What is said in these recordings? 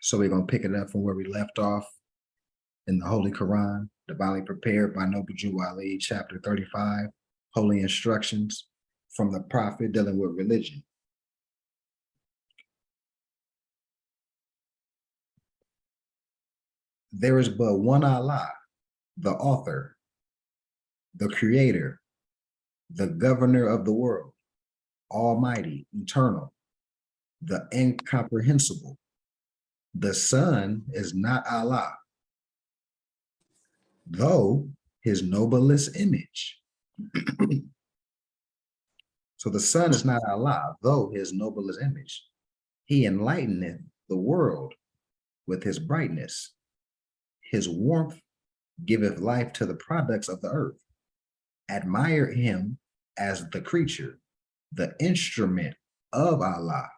So we're going to pick it up from where we left off in the Holy Quran, divinely prepared by Noble Jew Ali, chapter 35, Holy Instructions from the Prophet dealing with religion. There is but one Allah, the author, the creator, the governor of the world, almighty, eternal, the incomprehensible. The Son is not Allah, though his noblest image. So the Son is not Allah, though his noblest image. He enlighteneth the world with his brightness. His warmth giveth life to the products of the earth. Admire him as the creature, the instrument of Allah,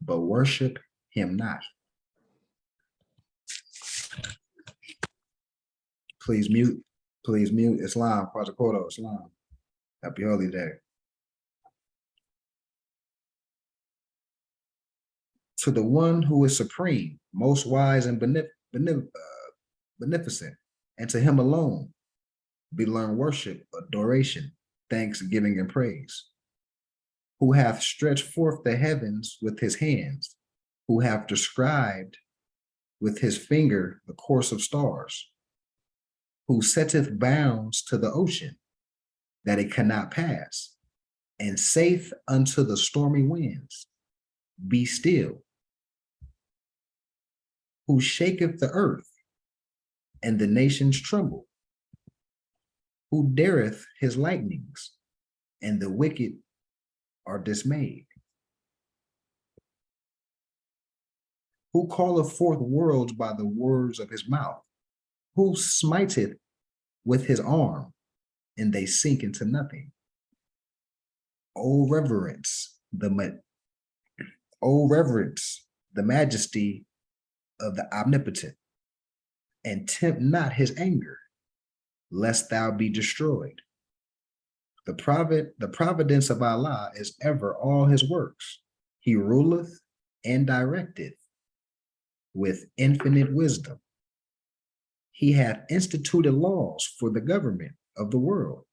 but worship him not. Please mute Islam, Quasicoto, Islam. Happy Holy Day. To the one who is supreme, most wise and beneficent, and to him alone belong worship, adoration, thanksgiving, and praise, who hath stretched forth the heavens with his hands, who hath described with his finger the course of stars, who setteth bounds to the ocean, that it cannot pass, and saith unto the stormy winds, be still, who shaketh the earth, and the nations tremble, who dareth his lightnings, and the wicked are dismayed, who calleth forth worlds by the words of his mouth, who smiteth with his arm, and they sink into nothing. O reverence the majesty of the omnipotent, and tempt not his anger, lest thou be destroyed. The providence of Allah is ever all his works. He ruleth and directeth with infinite wisdom. He hath instituted laws for the government of the world.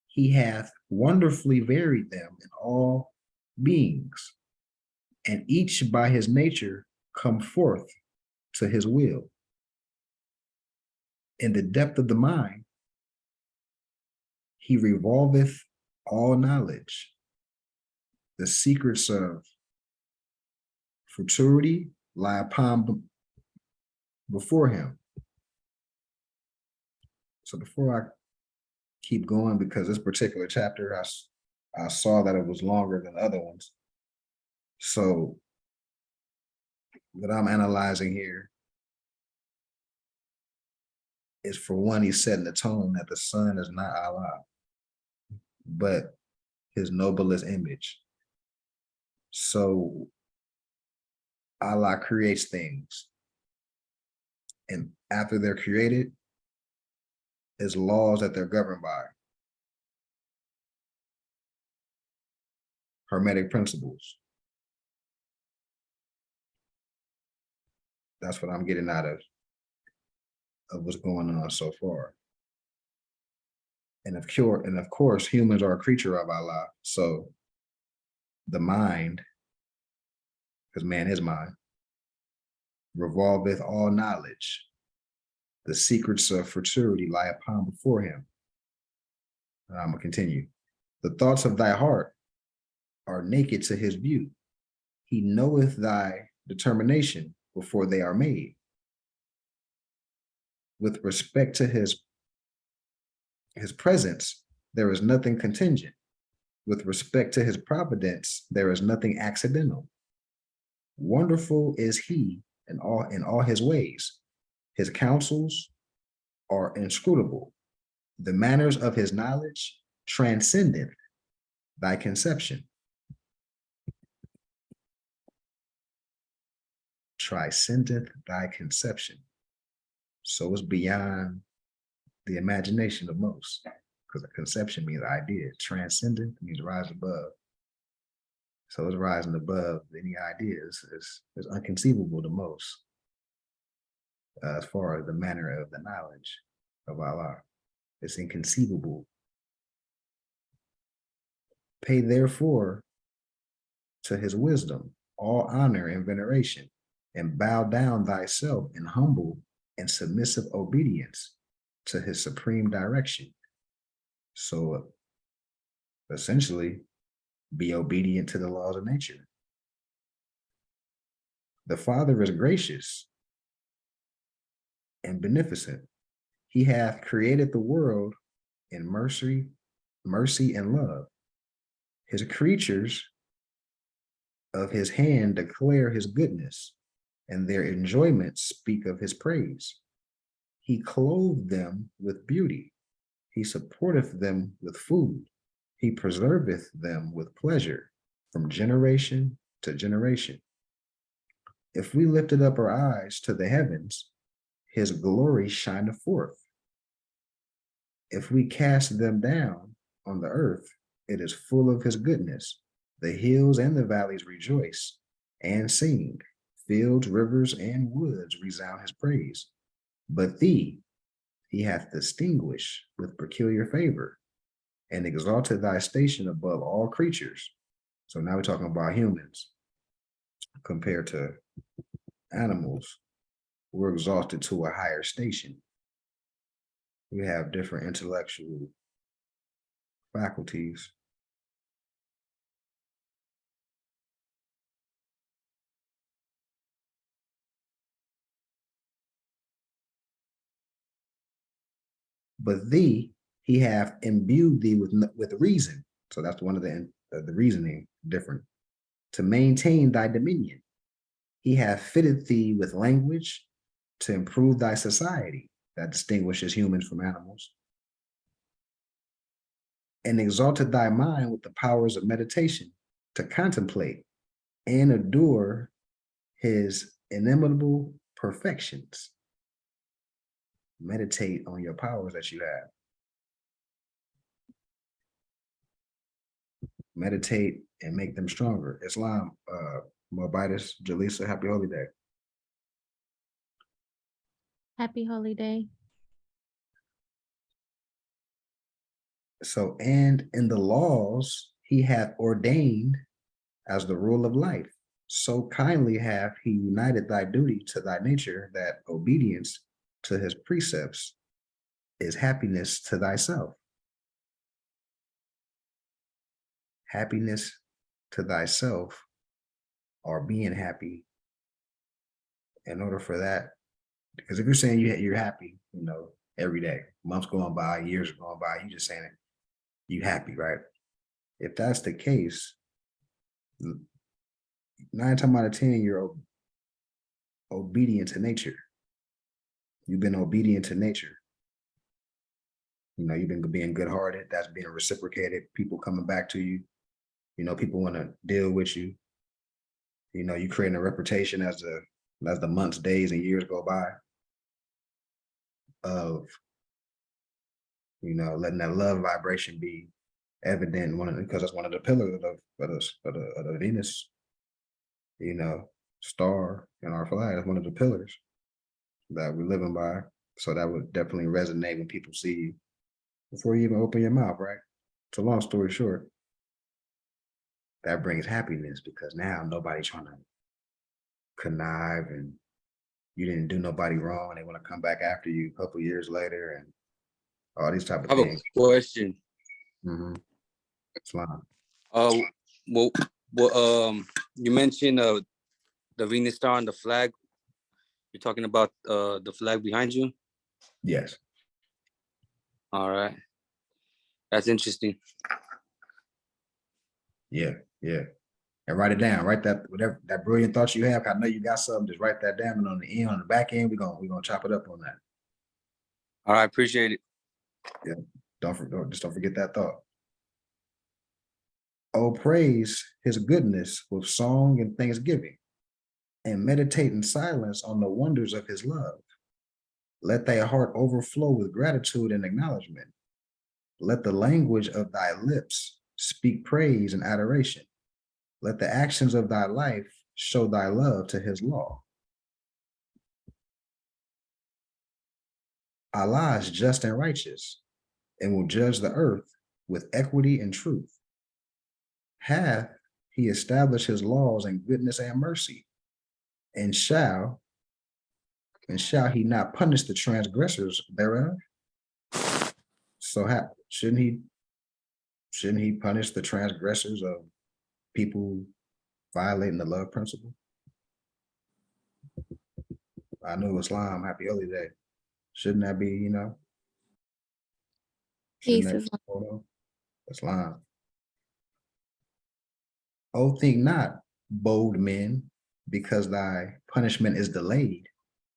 He hath wonderfully varied them in all beings, and each by his nature come forth to his will. In the depth of the mind, he revolveth all knowledge. The secrets of futurity lie upon before him. So before I keep going, because this particular chapter, I saw that it was longer than other ones. So what I'm analyzing here is, for one, he's setting the tone that the Son is not Allah, but his noblest image. So Allah creates things, and after they're created, is laws that they're governed by. Hermetic principles. That's what I'm getting out of what's going on so far. And of course, humans are a creature of Allah. So the mind, because man is mind, revolveth all knowledge. The secrets of futurity lie upon before him. And I'm going to continue. The thoughts of thy heart are naked to his view. He knoweth thy determination before they are made. With respect to his presence, there is nothing contingent. With respect to his providence, there is nothing accidental. Wonderful is he in all his ways. His counsels are inscrutable. The manners of his knowledge transcendent thy conception. Transcendent thy conception. So it's beyond the imagination of most, because a conception means idea. Transcendent means rise above. So it's rising above any ideas. It's unconceivable to most, as far as the manner of the knowledge of Allah. It's inconceivable. Pay therefore to his wisdom all honor and veneration, and bow down thyself in humble and submissive obedience to his supreme direction. So essentially, be obedient to the laws of nature. The Father is gracious and beneficent. He hath created the world in mercy and love. His creatures of his hand declare his goodness, and their enjoyments speak of his praise. He clothed them with beauty. He supporteth them with food. He preserveth them with pleasure from generation to generation. If we lifted up our eyes to the heavens, his glory shineth forth. If we cast them down on the earth, it is full of his goodness. The hills and the valleys rejoice and sing. Fields, rivers, and woods resound his praise. But thee he hath distinguished with peculiar favor and exalted thy station above all creatures. So now we're talking about humans compared to animals. We're exalted to a higher station. We have different intellectual faculties. But thee he hath imbued thee with reason. So that's one of the reasoning different. To maintain thy dominion. He hath fitted thee with language to improve thy society. That distinguishes humans from animals. And exalted thy mind with the powers of meditation to contemplate and adore his inimitable perfections. Meditate on your powers that you have. Meditate and make them stronger. Islam, Mobitis, Jalisa, happy holy day. Happy holy day. So, and in the laws he hath ordained as the rule of life. So kindly hath he united thy duty to thy nature that obedience to his precepts is happiness to thyself. Happiness to thyself, or being happy. In order for that, because if you're saying you're happy, every day, months going by, years going by, you just saying it, you happy, right? If that's the case, 9 times out of 10, you're obedient to nature. You've been obedient to nature. You've been being good-hearted. That's being reciprocated. People coming back to you. People want to deal with you. You creating a reputation as the months, days, and years go by of, letting that love vibration be evident, because that's one of the pillars of the Venus, star in our flag. That's one of the pillars that we're living by. So that would definitely resonate when people see you before you even open your mouth, right? So long story short, that brings happiness because now nobody's trying to connive and you didn't do nobody wrong and they want to come back after you a couple years later and all these type of things. I have a question. Islam. You mentioned the Venus star on the flag. You're talking about the flag behind you? Yes. All right. That's interesting. Yeah. And write it down. Write that, whatever that brilliant thoughts you have. I know you got something. Just write that down. And on the back end, we're gonna chop it up on that. All right, appreciate it. Yeah. Don't forget that thought. Oh, praise his goodness with song and thanksgiving, and meditate in silence on the wonders of his love. Let thy heart overflow with gratitude and acknowledgement. Let the language of thy lips speak praise and adoration. Let the actions of thy life show thy love to his law. Allah is just and righteous and will judge the earth with equity and truth. Hath he established his laws in goodness and mercy, and shall he not punish the transgressors thereof? So shouldn't he punish the transgressors of people violating the love principle? I know Islam, happy holy day. Shouldn't that be, Peace shouldn't is that Islam? Oh, think not, bold men, because thy punishment is delayed.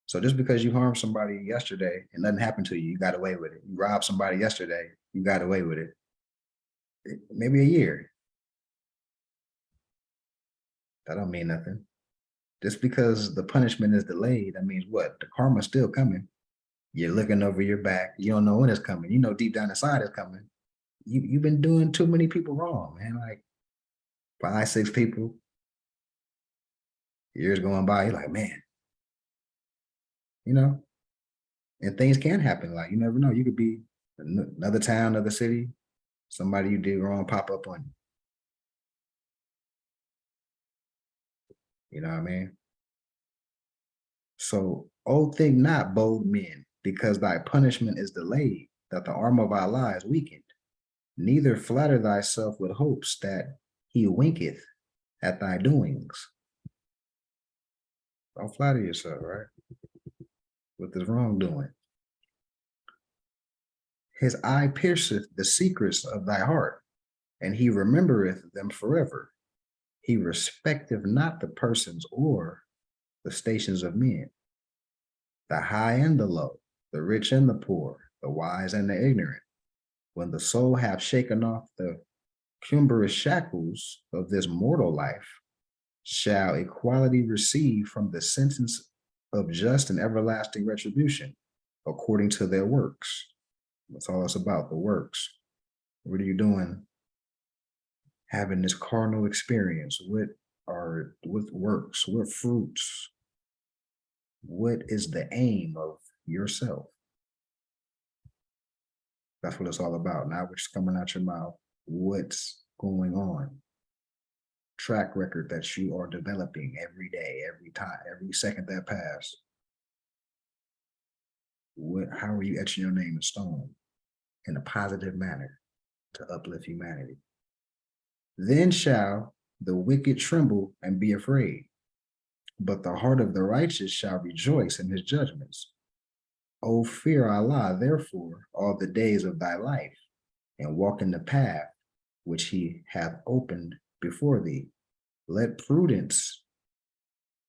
So just because you harmed somebody yesterday and nothing happened to you, you got away with it. You robbed somebody yesterday, you got away with it. Maybe a year. That don't mean nothing. Just because the punishment is delayed, that means what? The karma's still coming. You're looking over your back. You don't know when it's coming. You know deep down inside it's coming. You've been doing too many people wrong, man. Like 5, 6 people. Years going by, you're like, man, and things can happen. Like you never know. You could be another town, another city, somebody you did wrong pop up on you. You know what I mean? So, oh, think not, bold men, because thy punishment is delayed, that the arm of Allah is weakened. Neither flatter thyself with hopes that he winketh at thy doings. Don't flatter yourself, right? With this wrongdoing. His eye pierceth the secrets of thy heart, and he remembereth them forever. He respecteth not the persons or the stations of men, the high and the low, the rich and the poor, the wise and the ignorant. When the soul hath shaken off the cumbrous shackles of this mortal life, shall equality receive from the sentence of just and everlasting retribution, according to their works. That's all it's about, the works. What are you doing? Having this carnal experience, with works, with fruits. What is the aim of yourself? That's what it's all about. Not what's coming out your mouth, what's going on. Track record that you are developing every day, every time, every second that pass. How are you etching your name in stone in a positive manner to uplift humanity? Then shall the wicked tremble and be afraid, but the heart of the righteous shall rejoice in his judgments. O fear Allah, therefore, all the days of thy life, and walk in the path which he hath opened before thee. Let prudence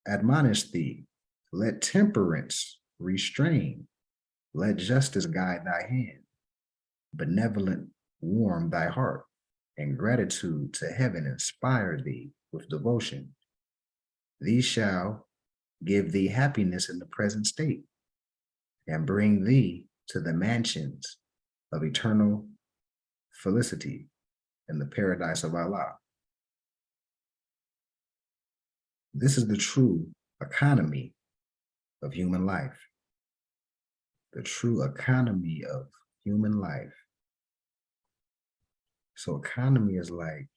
admonish thee. Let temperance restrain. Let justice guide thy hand. Benevolent warm thy heart, and gratitude to heaven inspire thee with devotion. These shall give thee happiness in the present state, and bring thee to the mansions of eternal felicity in the paradise of Allah. This is the true economy of human life. The true economy of human life. So economy is like,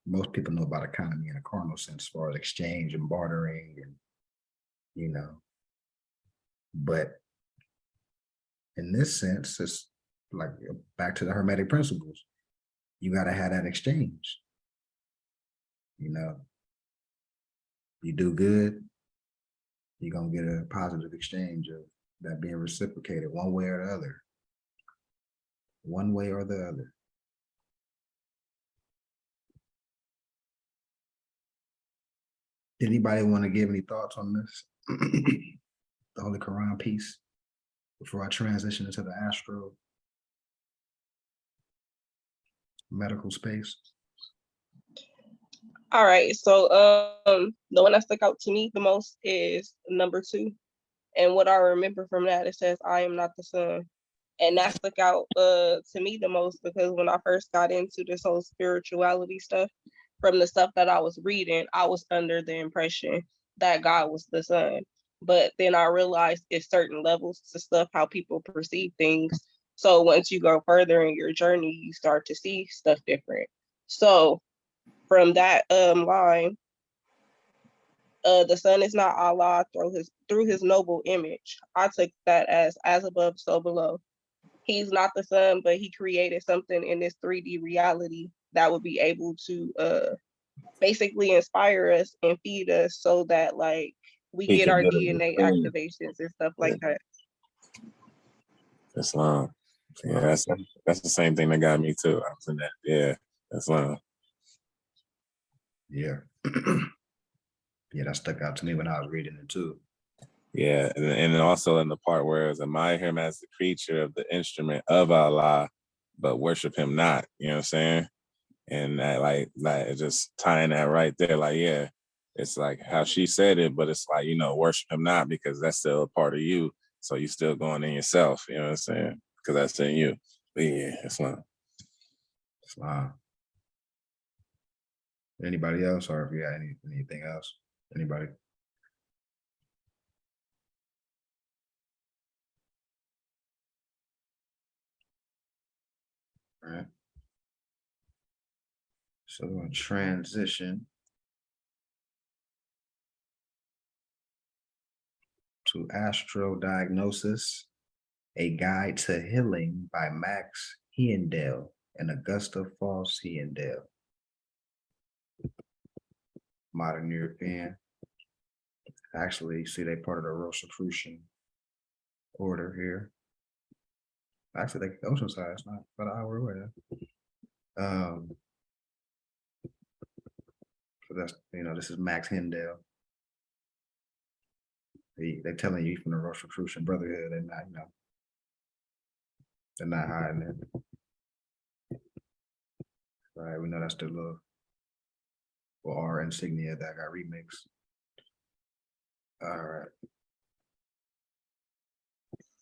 most people know about economy in a carnal sense, as far as exchange and bartering and, but in this sense, it's like back to the Hermetic principles. You got to have that exchange. You do good, you're going to get a positive exchange of that being reciprocated one way or the other. One way or the other. Anybody want to give any thoughts on this? The Holy Quran piece before I transition into the astro medical space? All right, so the one that stuck out to me the most is number 2. And what I remember from that, it says, I am not the sun. And that stuck out to me the most because when I first got into this whole spirituality stuff, from the stuff that I was reading, I was under the impression that God was the son. But then I realized it's certain levels to stuff, how people perceive things. So once you go further in your journey, you start to see stuff different. So from that line, the son is not Allah through his noble image. I took that as above, so below. He's not the son, but he created something in this 3D reality that would be able to basically inspire us and feed us so that like we He get can our do it. DNA activations and stuff like that. Islam. Yeah, that's the same thing that got me too. I was in that. Yeah, Islam. Yeah. Yeah, that stuck out to me when I was reading it too. Yeah, and also in the part where it's admire him as the creature of the instrument of Allah, but worship him not. You know what I'm saying? And that like just tying that right there, like, yeah, it's like how she said it, but it's like, worship him not because that's still a part of you. So you still going in yourself, you know what I'm saying? Because that's in you. But yeah, Islam. Islam. Anybody else, or if you got anything else? Anybody? All right. So we're going to transition to Astro Diagnosis, A Guide to Healing by Max Hiendale and Augusta Foss Hiendale. Modern European. Actually, see, they part of the Rosicrucian order here. Actually, they Oceanside, it's not about an hour away. So that's, this is Max Hiendale. They're telling you from the Rosicrucian Brotherhood, they're not, they're not hiding it. All right, we know that's the little R insignia that got remixed. All right.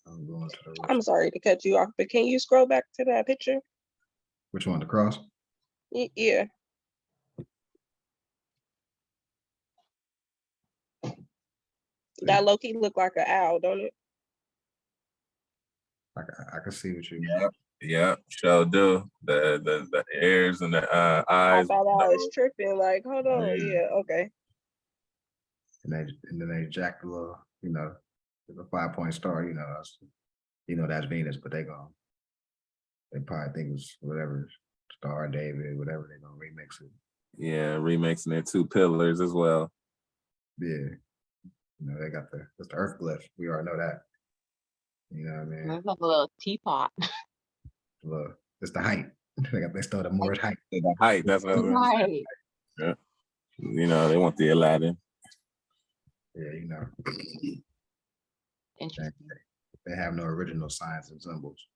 I'm going to the I'm sorry to cut you off, but can you scroll back to that picture? Which one, the cross? Yeah. That low-key look like an owl, don't it? I can see what you mean. Yeah, sure do. The ears and the eyes. I thought I was tripping. Like, hold on. Yeah, okay. And then they jacked the little, the 5-point star. That's Venus, but they probably think it's whatever Star David, whatever they're gonna remix it. Yeah, remixing their 2 pillars as well. Yeah, they got that's the Earth glyph. We already know that. You know what I mean? There's like a little teapot. Look, it's the height. They stole the Moorish height. The height. That's what I was Right. Yeah. They want the Aladdin. Yeah, Interesting. They have no original signs and symbols.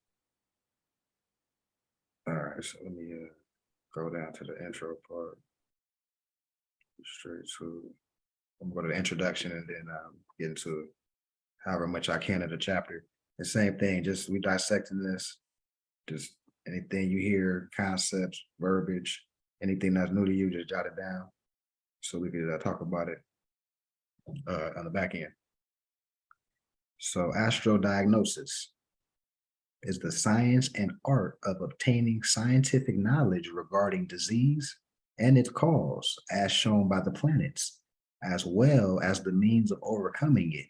All right, so let me go down to the intro part. Straight to, I'm gonna go to the introduction and then get into however much I can of the chapter. The same thing, just we dissecting this. Just anything you hear, concepts, verbiage, anything that's new to you, just jot it down so we could talk about it on the back end. So Astro Diagnosis is the science and art of obtaining scientific knowledge regarding disease and its cause, as shown by the planets, as well as the means of overcoming it.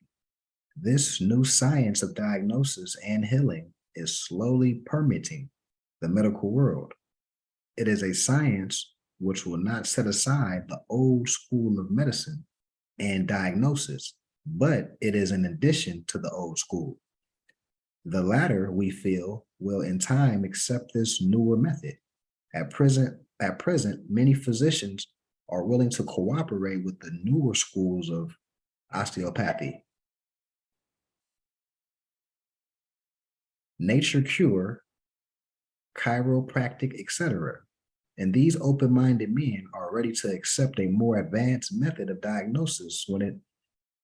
This new science of diagnosis and healing is slowly permeating the medical world. It is a science which will not set aside the old school of medicine and diagnosis, but it is an addition to the old school. The latter, we feel, will in time accept this newer method. At present, many physicians are willing to cooperate with the newer schools of osteopathy, nature cure, chiropractic, etc. And these open-minded men are ready to accept a more advanced method of diagnosis when it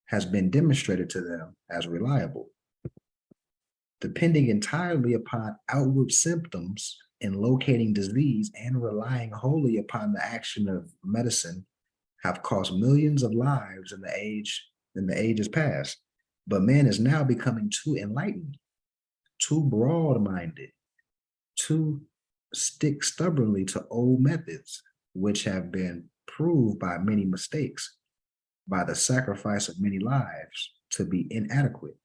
has been demonstrated to them as reliable. Depending entirely upon outward symptoms in locating disease and relying wholly upon the action of medicine have cost millions of lives in the ages past. But man is now becoming too enlightened, too broad-minded, to stick stubbornly to old methods, which have been proved by many mistakes, by the sacrifice of many lives, to be inadequate.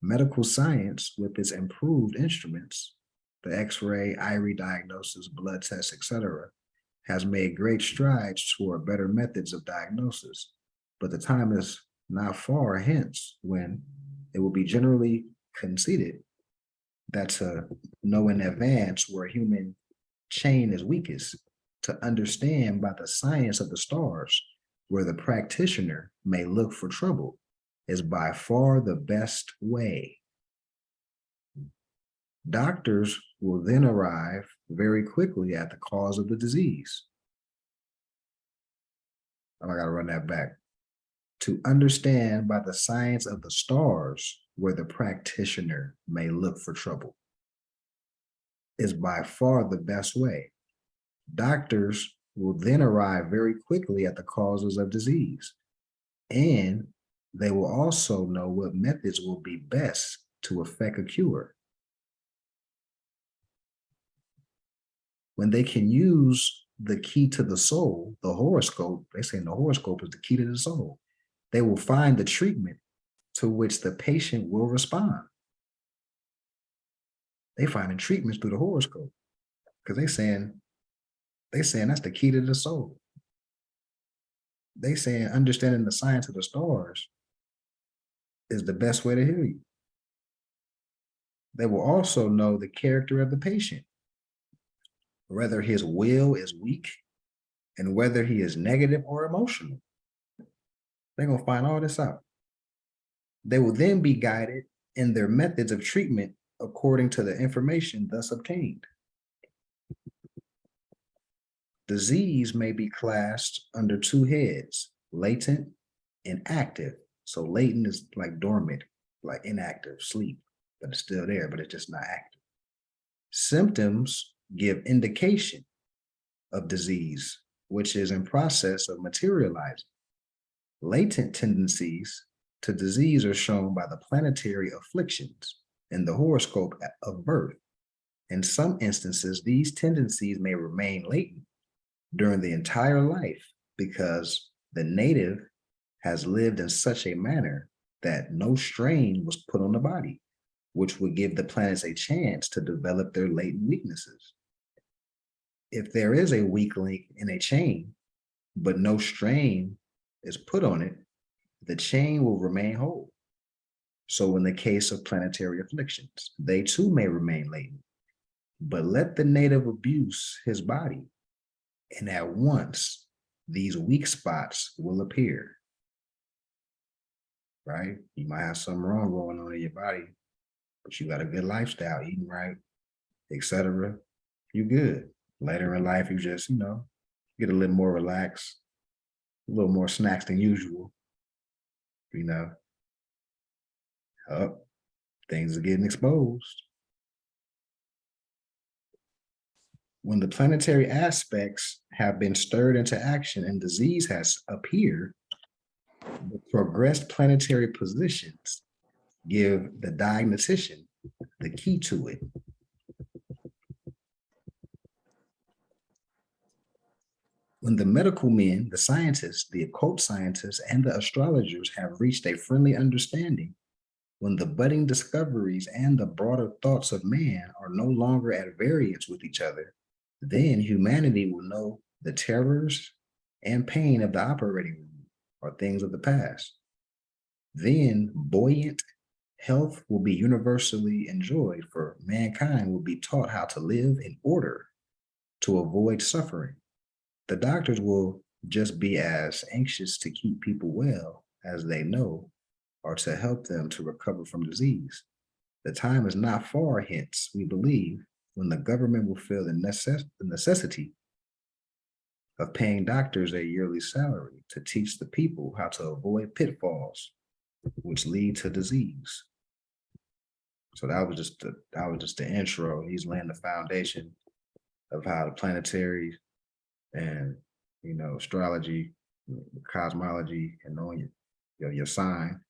Medical science, with its improved instruments, the X-ray, Irie diagnosis, blood tests, etc., has made great strides toward better methods of diagnosis. But the time is not far hence when it will be generally conceded that to know in advance where human chain is weakest, to understand by the science of the stars where the practitioner may look for trouble, is by far the best way. Doctors will then arrive very quickly at the cause of the disease. Oh, I gotta run that back. To understand by the science of the stars where the practitioner may look for trouble is by far the best way. Doctors will then arrive very quickly at the causes of disease, and they will also know what methods will be best to effect a cure. When they can use the key to the soul, the horoscope, they say the horoscope is the key to the soul, they will find the treatment to which the patient will respond. They finding treatments through the horoscope because they saying that's the key to the soul. They saying understanding the science of the stars is the best way to heal you. They will also know the character of the patient, whether his will is weak and whether he is negative or emotional. They're going to find all this out. They will then be guided in their methods of treatment according to the information thus obtained. Disease may be classed under two heads, latent and active. So latent is like dormant, like inactive, sleep, but it's still there, but it's just not active. Symptoms give indication of disease, which is in process of materializing. Latent tendencies to disease are shown by the planetary afflictions in the horoscope of birth. In some instances, these tendencies may remain latent during the entire life because the native has lived in such a manner that no strain was put on the body, which would give the planets a chance to develop their latent weaknesses. If there is a weak link in a chain, but no strain is put on it, the chain will remain whole. So in the case of planetary afflictions, they too may remain latent, but let the native abuse his body, and at once these weak spots will appear. Right? You might have something wrong going on in your body, but you got a good lifestyle, eating right, etc. You good. Later in life, you just, get a little more relaxed, a little more snacks than usual. Things are getting exposed. When the planetary aspects have been stirred into action and disease has appeared, the progressed planetary positions give the diagnostician the key to it. When the medical men, the scientists, the occult scientists, and the astrologers have reached a friendly understanding, when the budding discoveries and the broader thoughts of man are no longer at variance with each other, then humanity will know the terrors and pain of the operating room are things of the past. Then buoyant health will be universally enjoyed, for mankind will be taught how to live in order to avoid suffering. The doctors will just be as anxious to keep people well as they know or to help them to recover from disease. The time is not far hence, we believe, when the government will feel the necessity of paying doctors a yearly salary to teach the people how to avoid pitfalls which lead to disease. So that was just the intro. He's laying the foundation of how the planetary and, astrology, cosmology, and knowing your sign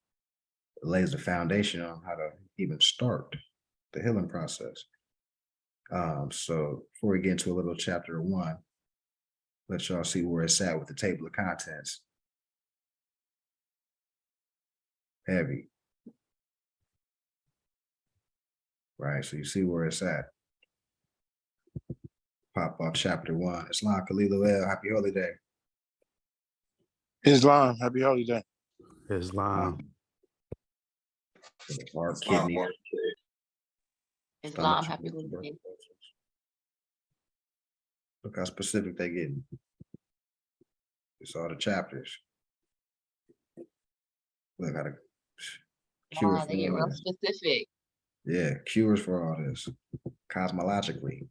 lays the foundation on how to even start the healing process. So before we get into a little chapter 1, let y'all see where it's at with the table of contents. Heavy. Right, so you see where it's at. Pop off chapter 1. Islam Khalil, happy holy day. Islam, happy holiday. Islam. Heart, kidney. Islam, stomach, happy blood holiday. vessels. Look how specific they getting. It's all the chapters. Look how to cure Wow, for they get all real this. specific. Yeah, cures for all this. Cosmologically.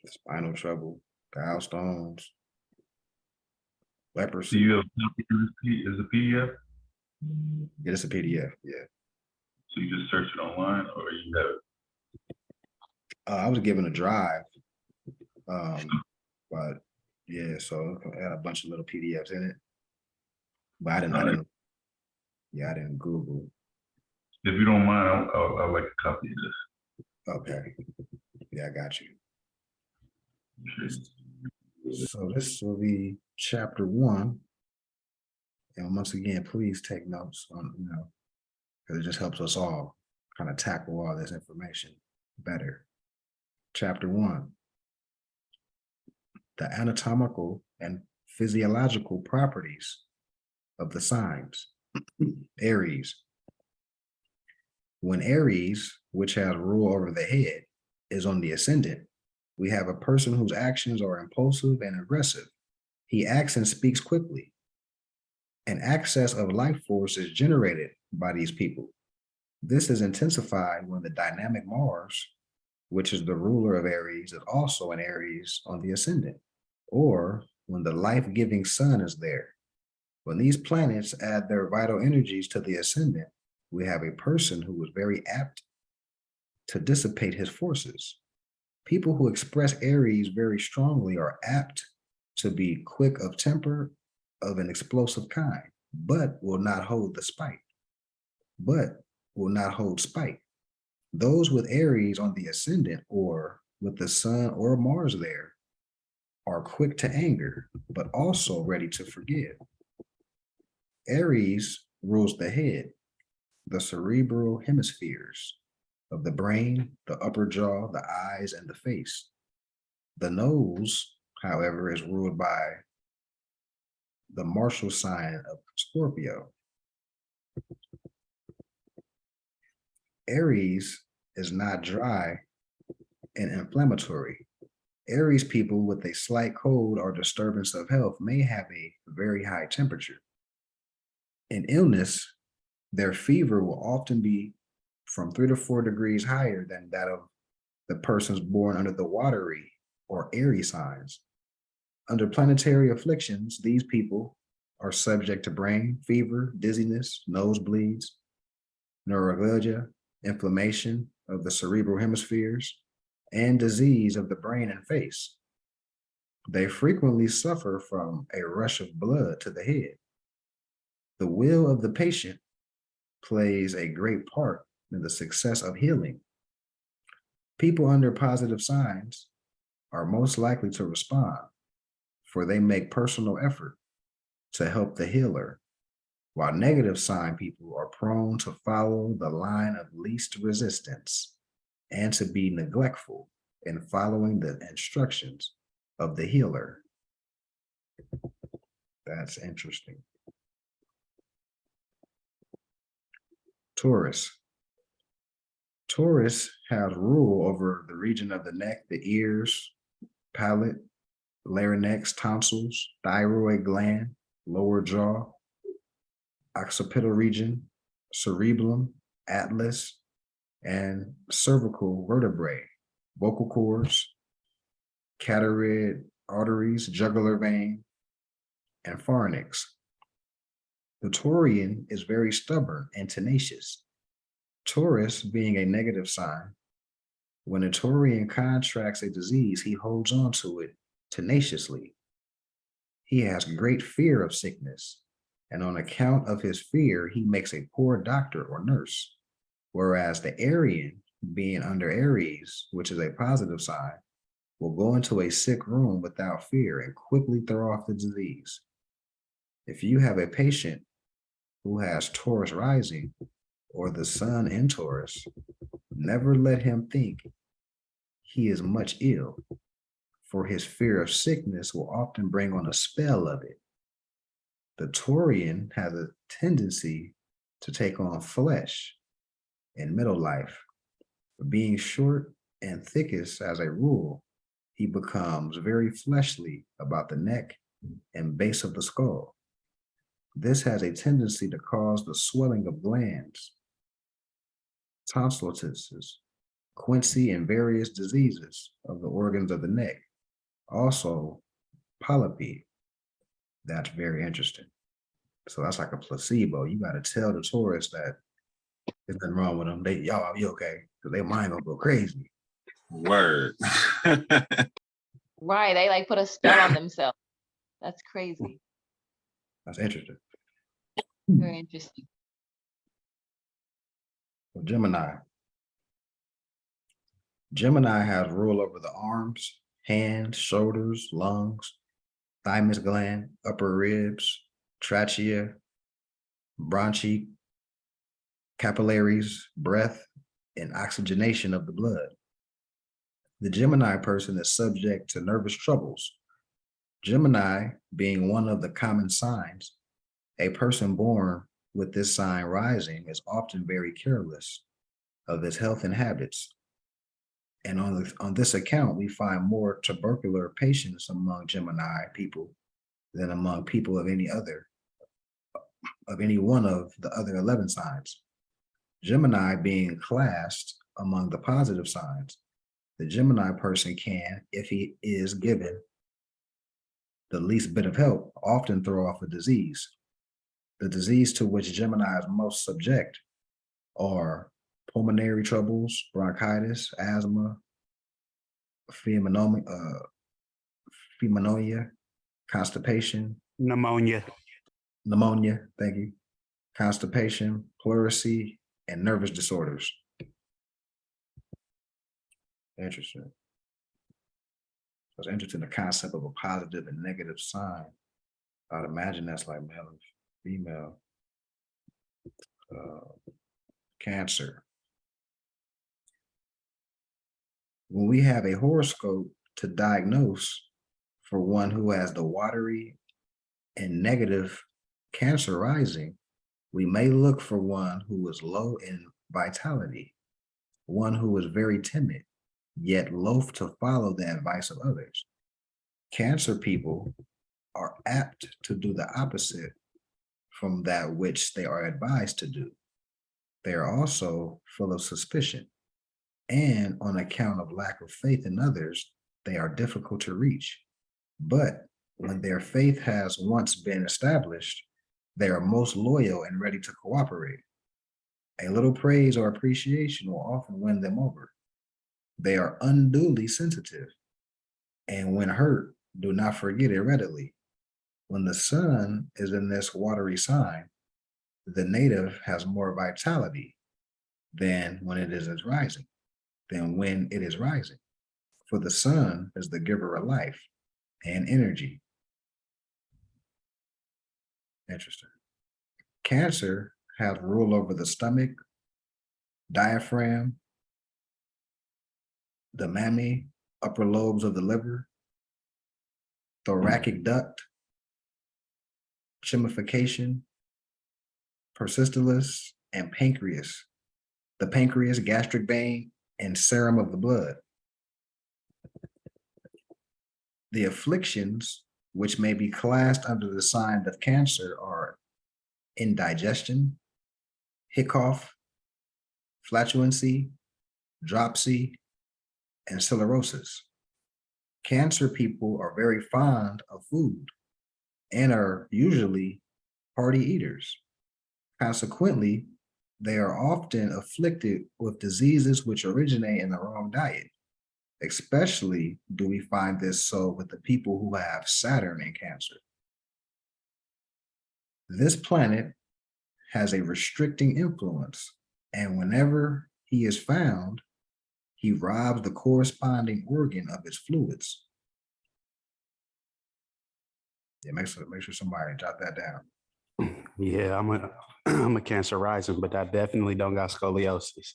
Spinal trouble, gallstones, Do leprosy. you have a copy of this as a PDF? Yeah, it's a PDF. Yeah. So you just search it online, or you have it? I was given a drive. But yeah, so it had a bunch of little PDFs in it. But I didn't Google. If you don't mind, I'd like a copy of this. Okay. Yeah, I got you. Sure. So this will be chapter 1. And once again, please take notes on, because it just helps us all kind of tackle all this information better. Chapter 1. The anatomical and physiological properties of the signs. Aries. When Aries, which has rule over the head, is on the ascendant, we have a person whose actions are impulsive and aggressive. He acts and speaks quickly. An excess of life force is generated by these people. This is intensified when the dynamic Mars, which is the ruler of Aries, is also in Aries on the ascendant, or when the life-giving sun is there. When these planets add their vital energies to the ascendant, we have a person who is very apt to dissipate his forces. People who express Aries very strongly are apt to be quick of temper, of an explosive kind, but will not hold spite. Those with Aries on the ascendant or with the sun or Mars there are quick to anger, but also ready to forgive. Aries rules the head, the cerebral hemispheres of the brain, the upper jaw, the eyes, and the face. The nose, however, is ruled by the martial sign of Scorpio. Aries is not dry and inflammatory. Aries people with a slight cold or disturbance of health may have a very high temperature. In illness, their fever will often be from 3 to 4 degrees higher than that of the persons born under the watery or airy signs. Under planetary afflictions, these people are subject to brain fever, dizziness, nosebleeds, neuralgia, inflammation of the cerebral hemispheres, and disease of the brain and face. They frequently suffer from a rush of blood to the head. The will of the patient plays a great part in the success of healing. People under positive signs are most likely to respond, for they make personal effort to help the healer, while negative sign people are prone to follow the line of least resistance and to be neglectful in following the instructions of the healer. That's interesting. Taurus. Taurus has rule over the region of the neck, the ears, palate, larynx, tonsils, thyroid gland, lower jaw, occipital region, cerebellum, atlas, and cervical vertebrae, vocal cords, carotid arteries, jugular vein, and pharynx. The Taurian is very stubborn and tenacious. Taurus, being a negative sign, When a Taurian contracts a disease, he holds on to it tenaciously. He has great fear of sickness, and on account of his fear, he makes a poor doctor or nurse. Whereas the Arian, being under Aries, which is a positive sign, will go into a sick room without fear and quickly throw off the disease. If you have a patient who has Taurus rising or the sun in Taurus, never let him think he is much ill, for his fear of sickness will often bring on a spell of it. The Taurian has a tendency to take on flesh in middle life. Being short and thickest as a rule, he becomes very fleshly about the neck and base of the skull. This has a tendency to cause the swelling of glands, tonsillitis, quinsy, and various diseases of the organs of the neck. Also, polypi. That's very interesting. So that's like a placebo. You got to tell the tourists that there's nothing wrong with them. Y'all, you okay? Because their mind gonna go crazy. Word. Right. They like put a spell on themselves. That's crazy. That's interesting. Very interesting. Well, Gemini. Gemini has rule over the arms, hands, shoulders, lungs, thymus gland, upper ribs, trachea, bronchi, capillaries, breath, and oxygenation of the blood. The Gemini person is subject to nervous troubles. Gemini being one of the common signs, a person born with this sign rising is often very careless of his health and habits. And on this account, we find more tubercular patients among Gemini people than among people of any one of the other 11 signs. Gemini being classed among the positive signs, the Gemini person can, if he is given the least bit of help, often throw off a disease. The disease to which Gemini is most subject are pulmonary troubles, bronchitis, asthma, pneumonia, constipation, Pneumonia. thank you, constipation, pleurisy, and nervous disorders. Interesting. It's interesting, the concept of a positive and negative sign. I'd imagine that's like male and female. Cancer. When we have a horoscope to diagnose for one who has the watery and negative Cancer rising, we may look for one who is low in vitality, one who is very timid, yet loath to follow the advice of others. Cancer people are apt to do the opposite from that which they are advised to do. They are also full of suspicion, and on account of lack of faith in others, they are difficult to reach. But when their faith has once been established, they are most loyal and ready to cooperate. A little praise or appreciation will often win them over. They are unduly sensitive, and when hurt, do not forget it readily. When the sun is in this watery sign, the native has more vitality than when it is rising, for the sun is the giver of life and energy. Interesting. Cancer has rule over the stomach, diaphragm, the mammary, upper lobes of the liver, thoracic duct, chymification, persistolus, and pancreas. The pancreas, gastric vein, and serum of the blood. The afflictions which may be classed under the sign of Cancer are indigestion, hiccough, flatulency, dropsy, and sclerosis. Cancer people are very fond of food and are usually hearty eaters. Consequently, they are often afflicted with diseases which originate in the wrong diet. Especially do we find this so with the people who have Saturn in Cancer. This planet has a restricting influence, and whenever he is found, he robs the corresponding organ of its fluids. Yeah, make sure somebody jot that down. Yeah, I'm a Cancer rising, but I definitely don't got scoliosis.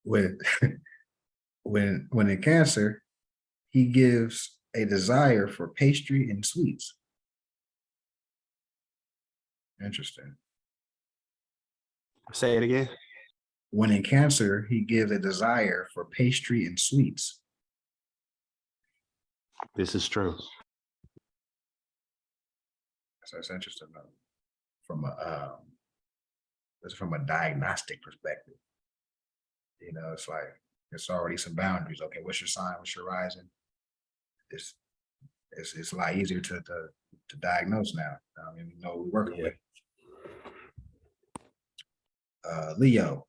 When when in Cancer, he gives a desire for pastry and sweets. Interesting. Say it again. When in Cancer, he gives a desire for pastry and sweets. This is true. So it's interesting though, from a diagnostic perspective. You know, it's like it's already some boundaries. Okay, what's your sign? What's your rising? It's a lot easier to diagnose now. I mean, we know what we're working with. Leo.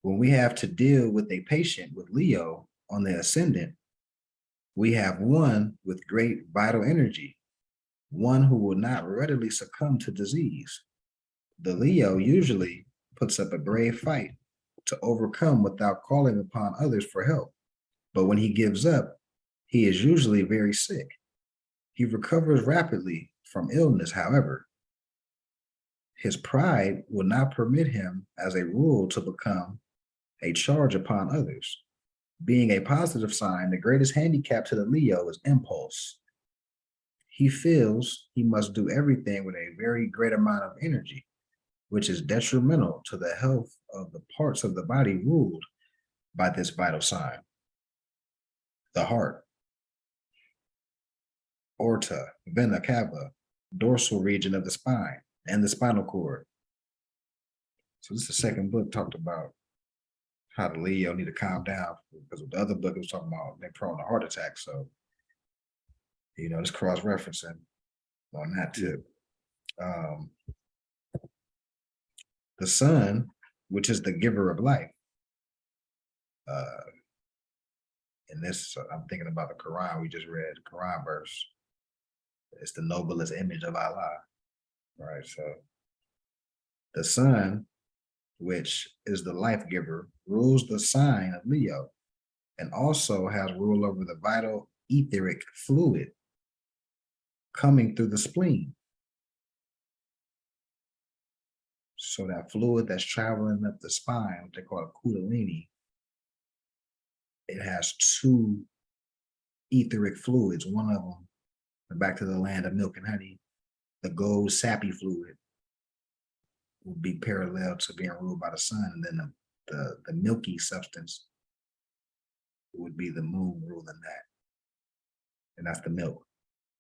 When we have to deal with a patient with Leo on the ascendant, we have one with great vital energy, one who will not readily succumb to disease. The Leo usually puts up a brave fight to overcome without calling upon others for help. But when he gives up, he is usually very sick. He recovers rapidly from illness, however. His pride will not permit him, as a rule, to become a charge upon others. Being a positive sign, the greatest handicap to the Leo is impulse. He feels he must do everything with a very great amount of energy, which is detrimental to the health of the parts of the body ruled by this vital sign. The heart, aorta, vena cava, dorsal region of the spine, and the spinal cord. So this is the second book talked about how the Leo need to calm down, because the other book was talking about they're prone to heart attacks. So, you know, it's cross-referencing on that tip. The sun, which is the giver of life. And this, I'm thinking about the Quran we just read, the Quran verse. It's the noblest image of Allah, right? So the sun, which is the life giver, rules the sign of Leo and also has rule over the vital etheric fluid coming through the spleen. So that fluid that's traveling up the spine, what they call a kundalini, it has two etheric fluids. One of them, back to the land of milk and honey, the gold sappy fluid will be parallel to being ruled by the sun, and then the milky substance would be the moon ruling that, and that's the milk.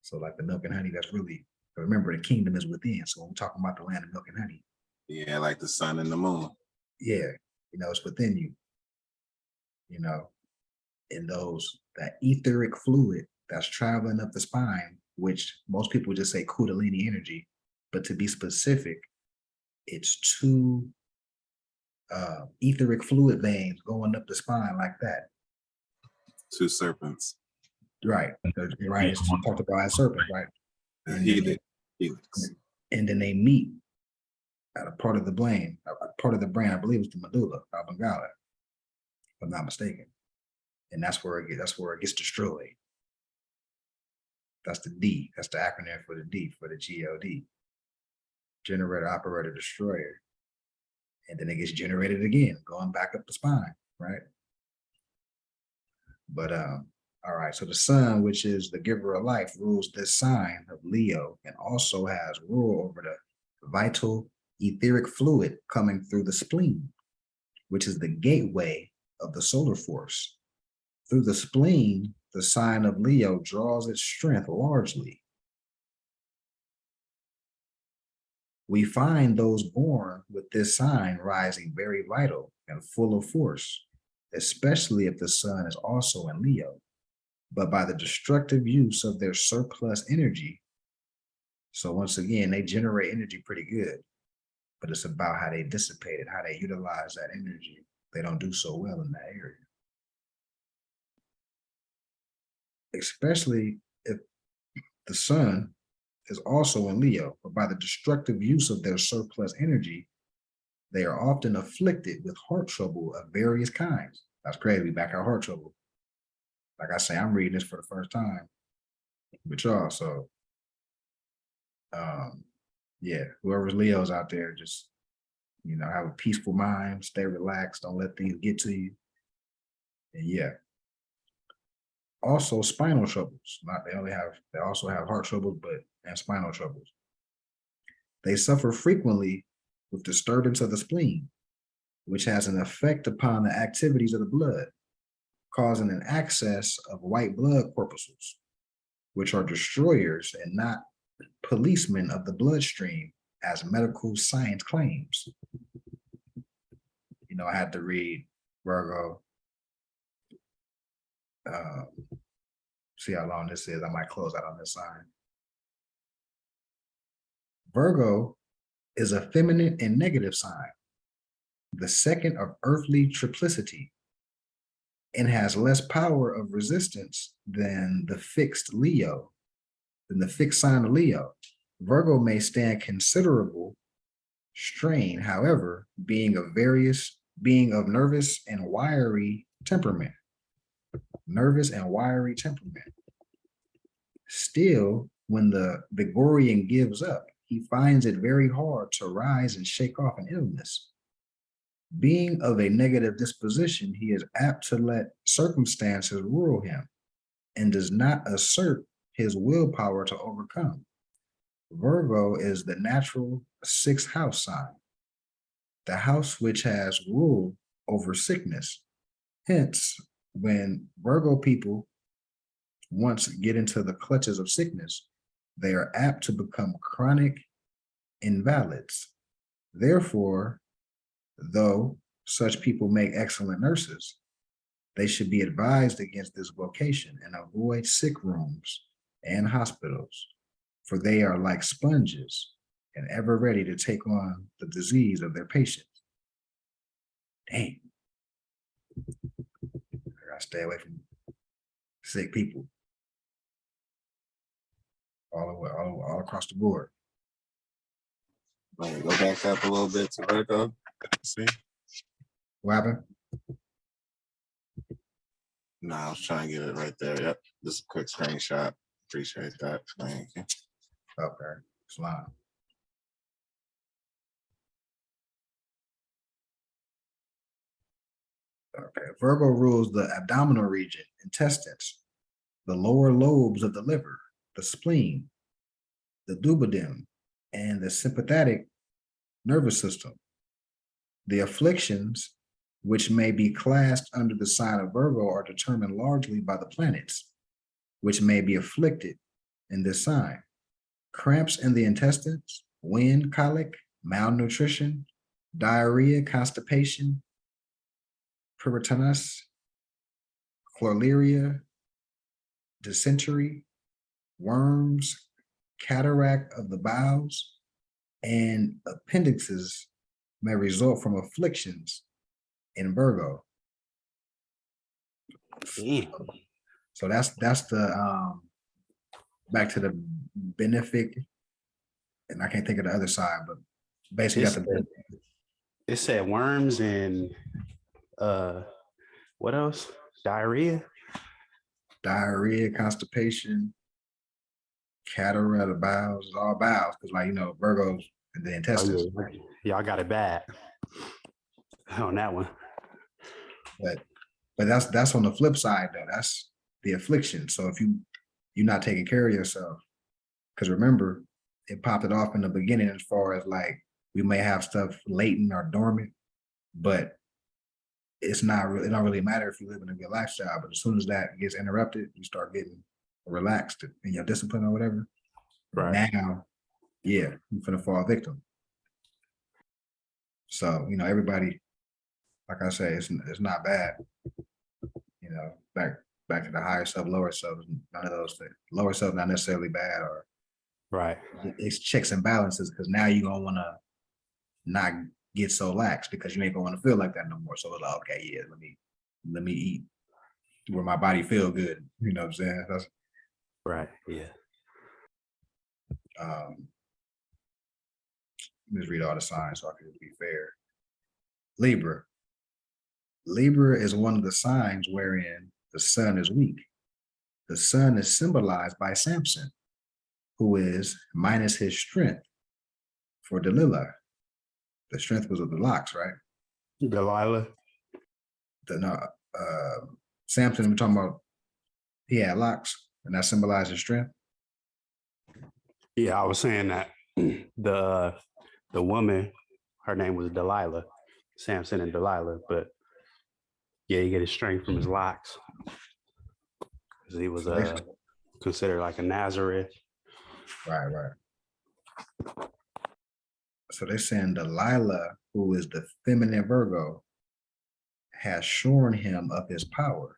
So like the milk and honey, that's really, remember the kingdom is within. So when we're talking about the land of milk and honey, Yeah, like the sun and the moon. yeah, you know, it's within you, you know, in that etheric fluid that's traveling up the spine, which most people just say kundalini energy, but to be specific, it's two etheric fluid veins going up the spine like that. Two serpents. Right, right. It's talked about as serpents, right? Helix. And then they meet at a part of the brain, I believe it's the medulla oblongata, if I'm not mistaken. And that's where it gets destroyed. That's the D. That's the acronym for the D, for the GOD. Generator, operator, destroyer. And then it gets generated again, going back up the spine, right? But all right, so the sun, which is the giver of life, rules this sign of Leo and also has rule over the vital etheric fluid coming through the spleen, which is the gateway of the solar force. Through the spleen, the sign of Leo draws its strength largely. We find those born with this sign rising very vital and full of force, especially if the sun is also in Leo. But by the destructive use of their surplus energy, So once again, they generate energy pretty good, but it's about how they dissipate it, how they utilize that energy. They don't do so well in that area. Especially if the sun is also in Leo, but by the destructive use of their surplus energy, they are often afflicted with heart trouble of various kinds. That's crazy. Back at heart trouble. Like I say, I'm reading this for the first time with y'all. So, yeah, whoever's Leo's out there, just, you know, have a peaceful mind, stay relaxed, don't let things get to you. And yeah. Also spinal troubles. They also have heart troubles, and spinal troubles. They suffer frequently with disturbance of the spleen, which has an effect upon the activities of the blood, causing an excess of white blood corpuscles, which are destroyers and not policemen of the bloodstream, as medical science claims. You know, I had to read Virgo. See how long this is. I might close out on this sign. Virgo is a feminine and negative sign, the second of earthly triplicity, and has less power of resistance than the fixed sign of Leo. Virgo may stand considerable strain, however, being of nervous and wiry temperament. Still, when the Gregorian gives up, he finds it very hard to rise and shake off an illness. Being of a negative disposition, he is apt to let circumstances rule him and does not assert his willpower to overcome. Virgo is the natural sixth house sign, the house which has rule over sickness. Hence, when Virgo people once get into the clutches of sickness, they are apt to become chronic invalids. Therefore, though such people make excellent nurses, they should be advised against this vocation and avoid sick rooms and hospitals, for they are like sponges and ever ready to take on the disease of their patients. Dang. I gotta stay away from sick people. All across the board. Go back up a little bit to Virgo. See? What happened? No, I was trying to get it right there. Yep. Just a quick screenshot. Appreciate that. Thank you. Okay, slime. Okay, Virgo rules the abdominal region, intestines, the lower lobes of the liver, the spleen, the duodenum, and the sympathetic nervous system. The afflictions, which may be classed under the sign of Virgo, are determined largely by the planets, which may be afflicted in this sign. Cramps in the intestines, wind, colic, malnutrition, diarrhea, constipation, peritonus, chlorhydria, dysentery, worms, cataract of the bowels, and appendixes may result from afflictions in Virgo. Damn. So that's the back to the benefic, and I can't think of the other side, but basically got the It said worms and what else? Diarrhea, constipation, cataract of bowels, all bowels, because like Virgo's in the intestines. Oh, yeah. Y'all got it bad on that one. But that's on the flip side though. That's the affliction. So if you're not taking care of yourself, because remember, it popped it off in the beginning as far as like we may have stuff latent or dormant, but it don't really matter if you live in a good lifestyle. But as soon as that gets interrupted, you start getting relaxed in your discipline or whatever. Right. Now, yeah, you're gonna fall victim. So everybody, like I say, it's not bad. Back to the higher self, lower self, none of those things. Lower self not necessarily bad, or Right. It's checks and balances because now you're gonna want to not get so lax because you ain't gonna want to feel like that no more. So it's like, okay, yeah, let me eat where my body feel good. You know what I'm saying? That's Right. Yeah. let's read all the signs so I can be fair. Libra. Libra is one of the signs wherein the sun is weak. The sun is symbolized by Samson, who is minus his strength for Delilah. The strength was of the locks, right? Delilah. Samson, we're talking about, he had locks, and that symbolized his strength. Yeah, I was saying that the woman, her name was Delilah, Samson and Delilah, but yeah, he get his strength from his locks. Because he was considered like a Nazareth. Right. So they're saying Delilah, who is the feminine Virgo, has shorn him of his power,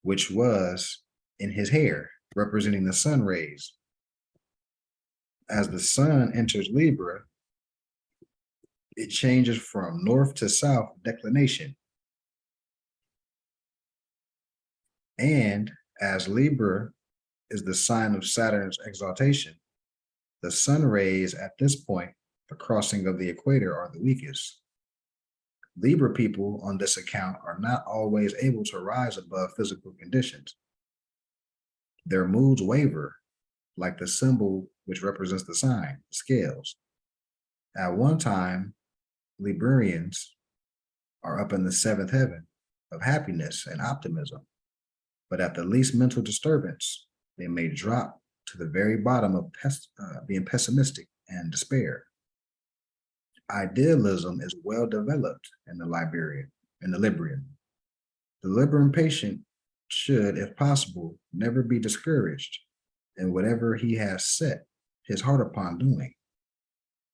which was in his hair, representing the sun rays. As the sun enters Libra, it changes from north to south declination. And as Libra is the sign of Saturn's exaltation, the sun rays at this point, the crossing of the equator, are the weakest. Libra people on this account are not always able to rise above physical conditions. Their moods waver, like the symbol which represents the sign, the scales. At one time, Librarians are up in the seventh heaven of happiness and optimism, but at the least mental disturbance, they may drop to the very bottom of being pessimistic and despair. Idealism is well developed in the Librarian. The Libran patient should, if possible, never be discouraged in whatever he has set his heart upon doing,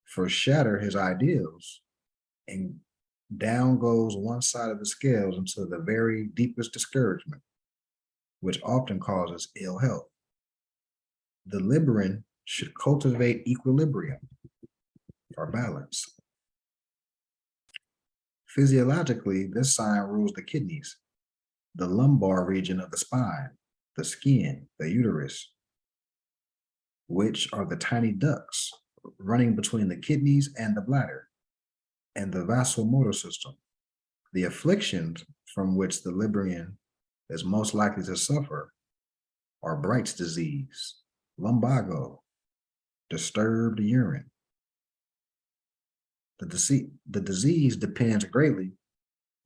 for shatter his ideals, and down goes one side of the scales into the very deepest discouragement, which often causes ill health. The Libran should cultivate equilibrium or balance. Physiologically, this sign rules the kidneys, the lumbar region of the spine, the skin, the uterus, which are the tiny ducts running between the kidneys and the bladder, and the vasomotor system. The afflictions from which the Librian is most likely to suffer are Bright's disease, lumbago, disturbed urine. The disease depends greatly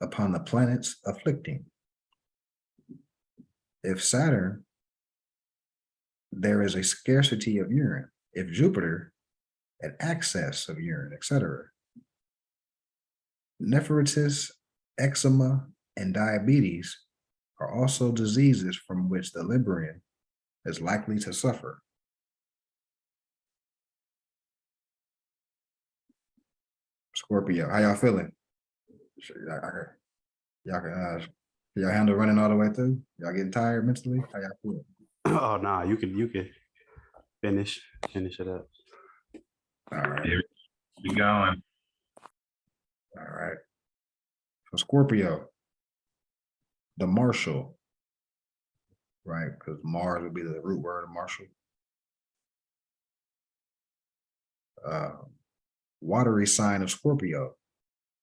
upon the planets afflicting. If Saturn, there is a scarcity of urine. If Jupiter, an excess of urine, etc. Nephritis, eczema, and diabetes are also diseases from which the Librian is likely to suffer. Scorpio, how y'all feeling? Y'all handle running all the way through? Y'all getting tired mentally? How y'all feeling? Oh no, you can finish it up. All right. Yeah, be going. All right. So Scorpio, the marshal, right? Because Mars would be the root word of marshal. Watery sign of Scorpio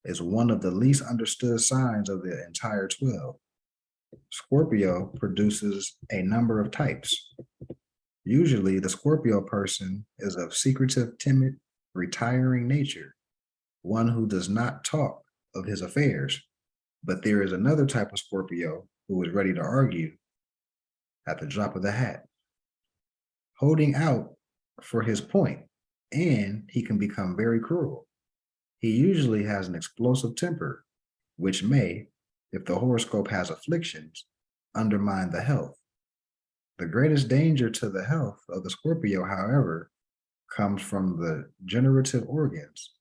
is one of the least understood signs of the entire 12. Scorpio produces a number of types. Usually the Scorpio person is of secretive, timid, retiring nature, one who does not talk of his affairs. But there is another type of Scorpio who is ready to argue at the drop of the hat, holding out for his point, and he can become very cruel. He usually has an explosive temper, which may, if the horoscope has afflictions, undermine the health. The greatest danger to the health of the Scorpio, however, comes from the generative organs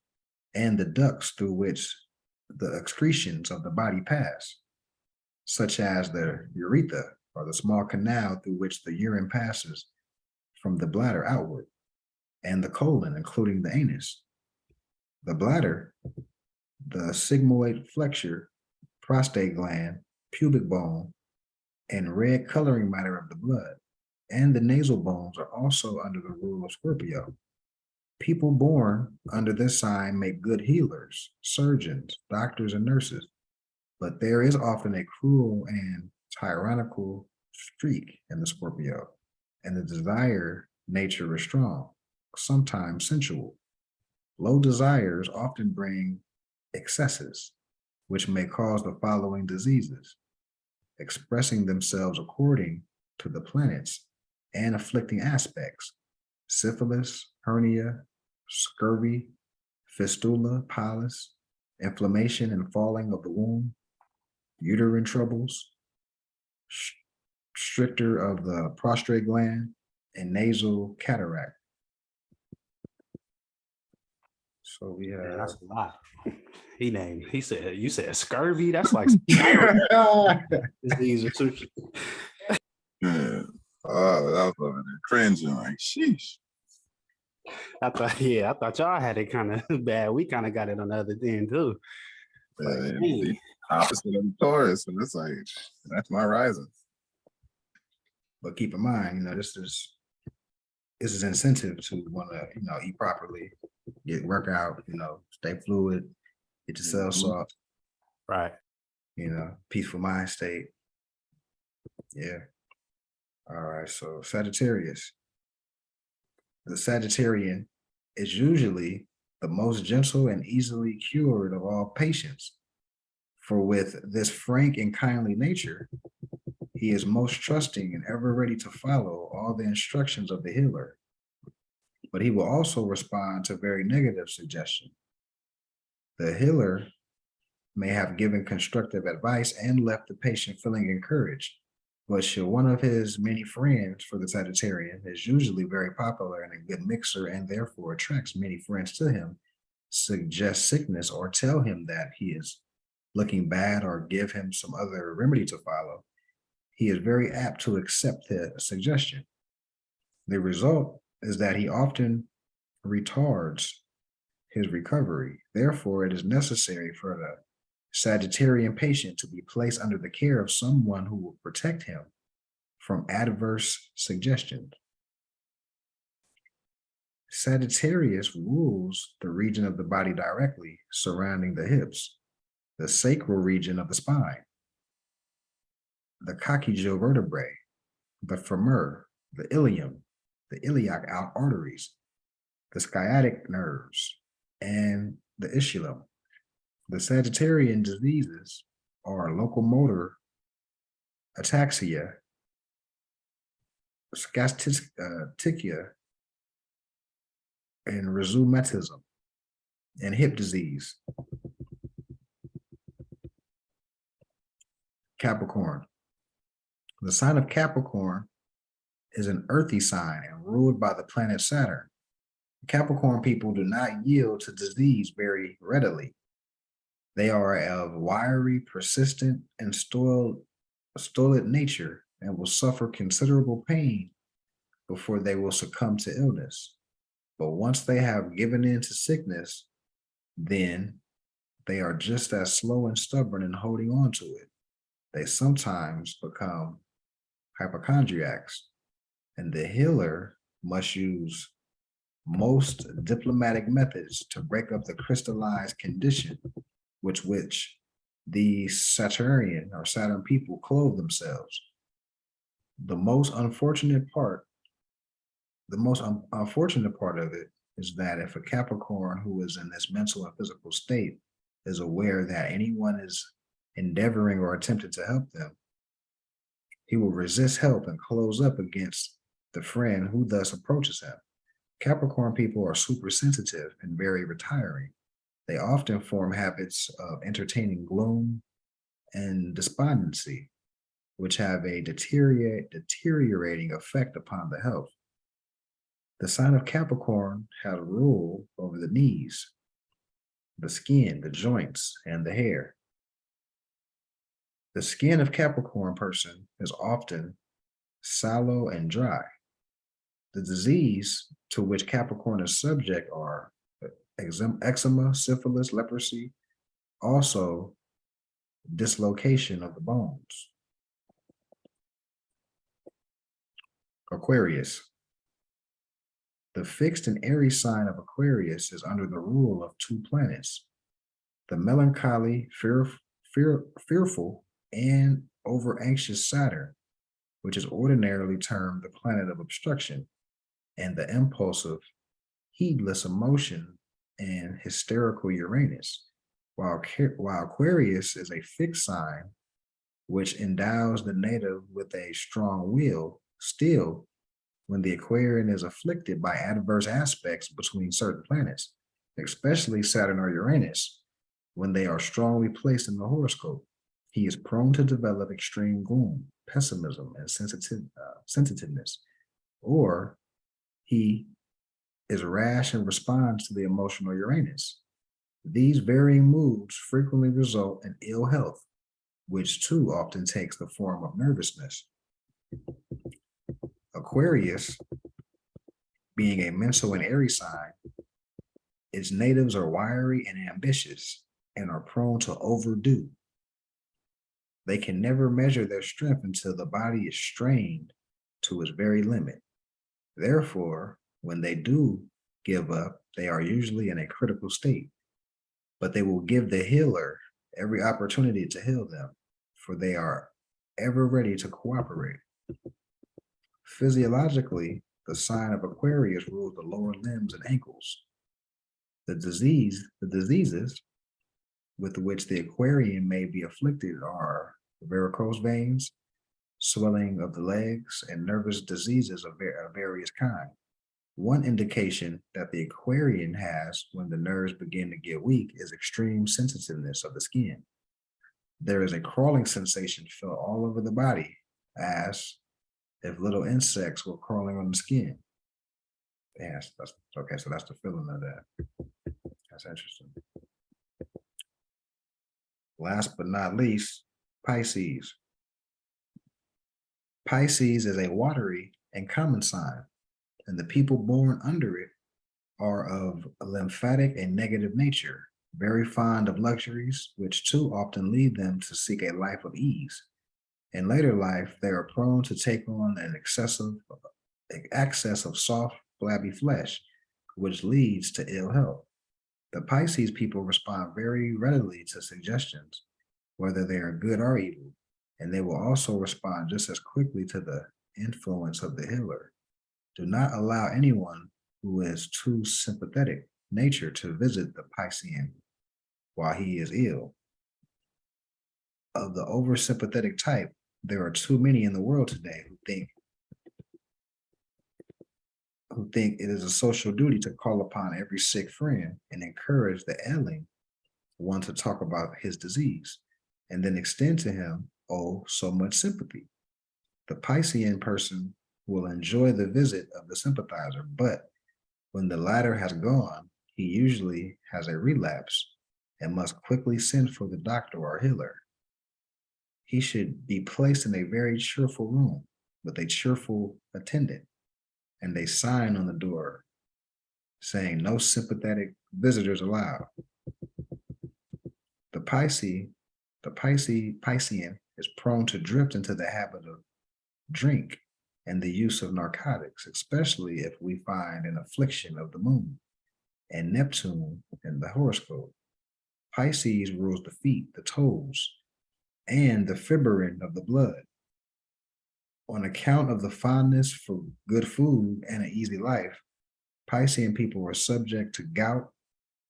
and the ducts through which the excretions of the body pass, such as the urethra, or the small canal through which the urine passes from the bladder outward. and the colon, including the anus. The bladder, the sigmoid flexure, prostate gland, pubic bone, and red coloring matter of the blood, and the nasal bones are also under the rule of Scorpio. People born under this sign make good healers, surgeons, doctors, and nurses, but there is often a cruel and tyrannical streak in the Scorpio, and the desire nature is strong, sometimes sensual. Low desires often bring excesses, which may cause the following diseases, expressing themselves according to the planets and afflicting aspects: syphilis, hernia, scurvy, fistula, pilus, inflammation and falling of the womb, uterine troubles, stricture of the prostate gland, and nasal cataract. So we Man, have that's a lot. He said, you said scurvy. That's like disease or some shit. Yeah. Oh, that was over there cringing, like, sheesh. I thought y'all had it kind of bad. We kind of got it on the other end too. Like, Yeah, dang. the opposite of the Taurus, and it's like, that's my rising. But keep in mind, this is incentive to want to, eat properly, get workout, stay fluid, get your cells soft, Right. peaceful mind state. Yeah. All right. So Sagittarius. The Sagittarian is usually the most gentle and easily cured of all patients. For with this frank and kindly nature, he is most trusting and ever ready to follow all the instructions of the healer. But he will also respond to very negative suggestion. The healer may have given constructive advice and left the patient feeling encouraged, but should one of his many friends for the Sagittarian is usually very popular and a good mixer and therefore attracts many friends to him, suggest sickness or tell him that he is looking bad or give him some other remedy to follow, he is very apt to accept the suggestion. The result is that he often retards his recovery. Therefore, it is necessary for the Sagittarian patient to be placed under the care of someone who will protect him from adverse suggestions. Sagittarius rules the region of the body directly surrounding the hips, the sacral region of the spine, the coccygeal vertebrae, the femur, the ilium, the iliac arteries, the sciatic nerves, and the ischium. The Sagittarian diseases are locomotor ataxia, scasticia, and rheumatism, and hip disease. Capricorn. The sign of Capricorn is an earthy sign and ruled by the planet Saturn. Capricorn people do not yield to disease very readily. They are of wiry, persistent, and stolid nature and will suffer considerable pain before they will succumb to illness. But once they have given in to sickness, then they are just as slow and stubborn in holding on to it. They sometimes become hypochondriacs, and the healer must use most diplomatic methods to break up the crystallized condition which the Saturnian or Saturn people clothe themselves. The most unfortunate part of it is that if a Capricorn who is in this mental and physical state is aware that anyone is endeavoring or attempting to help them, he will resist help and close up against the friend who thus approaches him. Capricorn people are super sensitive and very retiring. They often form habits of entertaining gloom and despondency, which have a deteriorating effect upon the health. The sign of Capricorn has rule over the knees, the skin, the joints, and the hair. The skin of Capricorn person is often sallow and dry. The disease to which Capricorn is subject are eczema, syphilis, leprosy, also dislocation of the bones. Aquarius. The fixed and Aries sign of Aquarius is under the rule of two planets, the melancholy, fearful, and over-anxious Saturn, which is ordinarily termed the planet of obstruction, and the impulsive, heedless emotion and hysterical Uranus, while Aquarius is a fixed sign which endows the native with a strong will. Still, when the Aquarian is afflicted by adverse aspects between certain planets, especially Saturn or Uranus, when they are strongly placed in the horoscope, he is prone to develop extreme gloom, pessimism, and sensitiveness, or he is rash and responds to the emotional Uranus. These varying moods frequently result in ill health, which too often takes the form of nervousness. Aquarius, being a mental and Aries sign, its natives are wiry and ambitious and are prone to overdo. They can never measure their strength until the body is strained to its very limit. Therefore, when they do give up, they are usually in a critical state, but they will give the healer every opportunity to heal them, for they are ever ready to cooperate. Physiologically, the sign of Aquarius rules the lower limbs and ankles. The diseases with which the Aquarian may be afflicted are varicose veins, swelling of the legs, and nervous diseases of various kinds. One indication that the Aquarian has when the nerves begin to get weak is extreme sensitiveness of the skin. There is a crawling sensation felt all over the body, as if little insects were crawling on the skin. Yes, that's okay. So that's the feeling of that. That's interesting. Last but not least, Pisces. Pisces is a watery and common sign, and the people born under it are of a lymphatic and negative nature, very fond of luxuries, which too often lead them to seek a life of ease. In later life, they are prone to take on an excess of soft, flabby flesh, which leads to ill health. The Pisces people respond very readily to suggestions, whether they are good or evil, and they will also respond just as quickly to the influence of the healer. Do not allow anyone who is too sympathetic nature to visit the Piscean while he is ill. Of the oversympathetic type, there are too many in the world today who think it is a social duty to call upon every sick friend and encourage the ailing one to talk about his disease, and then extend to him, oh, so much sympathy. The Piscean person will enjoy the visit of the sympathizer, but when the latter has gone, he usually has a relapse and must quickly send for the doctor or healer. He should be placed in a very cheerful room with a cheerful attendant and a sign on the door saying no sympathetic visitors allowed. The Piscean is prone to drift into the habit of drink and the use of narcotics, especially if we find an affliction of the moon and Neptune in the horoscope. Pisces rules the feet, the toes, and the fibrin of the blood. On account of the fondness for good food and an easy life, Piscean people are subject to gout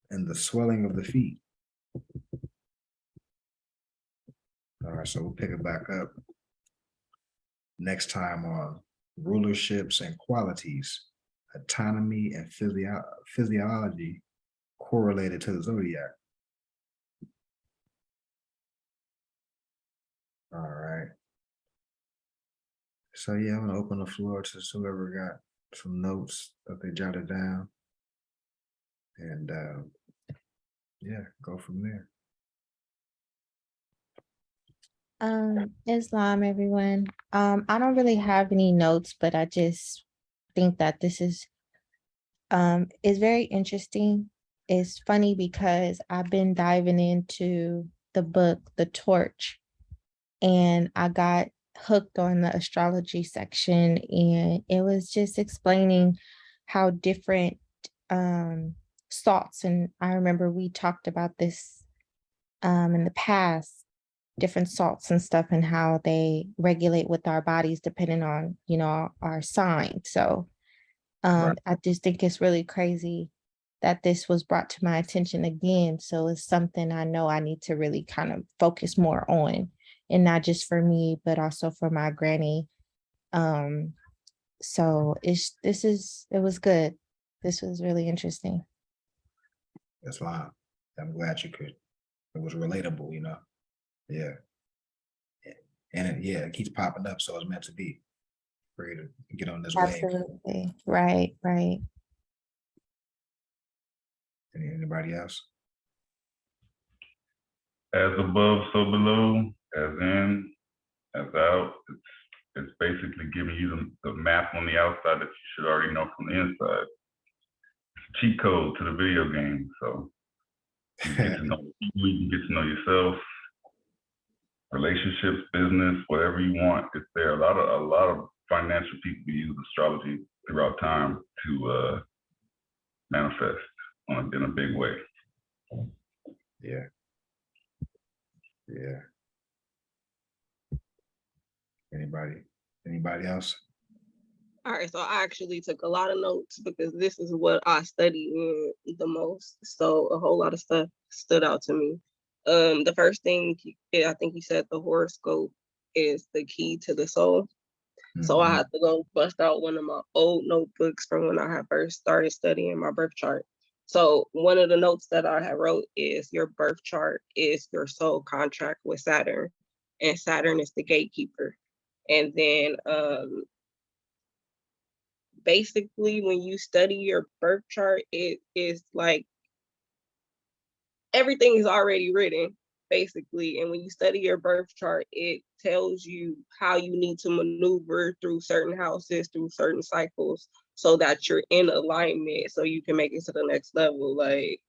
and the swelling of the feet. All right, so we'll pick it back up next time on rulerships and qualities, autonomy and physiology correlated to the zodiac. All right. So yeah, I'm gonna open the floor to whoever got some notes that they jotted down, and yeah, go from there. Islam, everyone. I don't really have any notes, but I just think that this is very interesting. It's funny because I've been diving into the book, The Torch, and I got hooked on the astrology section, and it was just explaining how different salts, and I remember we talked about this in the past, different salts and stuff and how they regulate with our bodies depending on, you know, our sign. So Right. I just think it's really crazy that this was brought to my attention again. So it's something I know I need to really kind of focus more on, and not just for me, but also for my granny. So it was good. This was really interesting. That's fine. I'm glad you could. It was relatable, you know. Yeah. And it keeps popping up, so it's meant to be for you to get on this wave. Absolutely. Right, right. Anybody else? As above, so below, as in, as out. It's basically giving you the map on the outside that you should already know from the inside. It's a cheat code to the video game. So you get to know people, you get to know yourself, relationships, business, whatever you want. It's there. A lot of financial people use astrology throughout time to manifest in a big way. Yeah. Yeah. Anybody else? All right, so I actually took a lot of notes because this is what I study in the most. So a whole lot of stuff stood out to me. The first thing I think you said the horoscope is the key to the soul. So I Mhm. had to go bust out one of my old notebooks from when I had first started studying my birth chart. So one of the notes that I had wrote is your birth chart is your soul contract with Saturn, and Saturn is the gatekeeper. And then basically when you study your birth chart, it is like everything is already written, basically. And when you study your birth chart, it tells you how you need to maneuver through certain houses, through certain cycles, so that you're in alignment so you can make it to the next level. Like,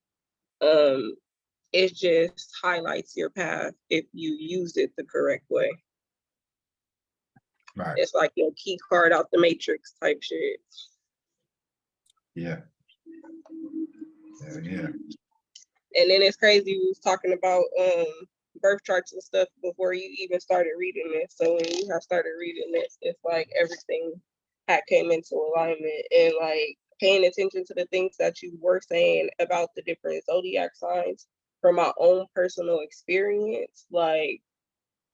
it just highlights your path if you use it the correct way. Right. It's like your key card out the matrix type shit. Yeah. Yeah. And then it's crazy, we was talking about birth charts and stuff before you even started reading this. So when you have started reading this, it's like everything had came into alignment, and like paying attention to the things that you were saying about the different zodiac signs from my own personal experience. Like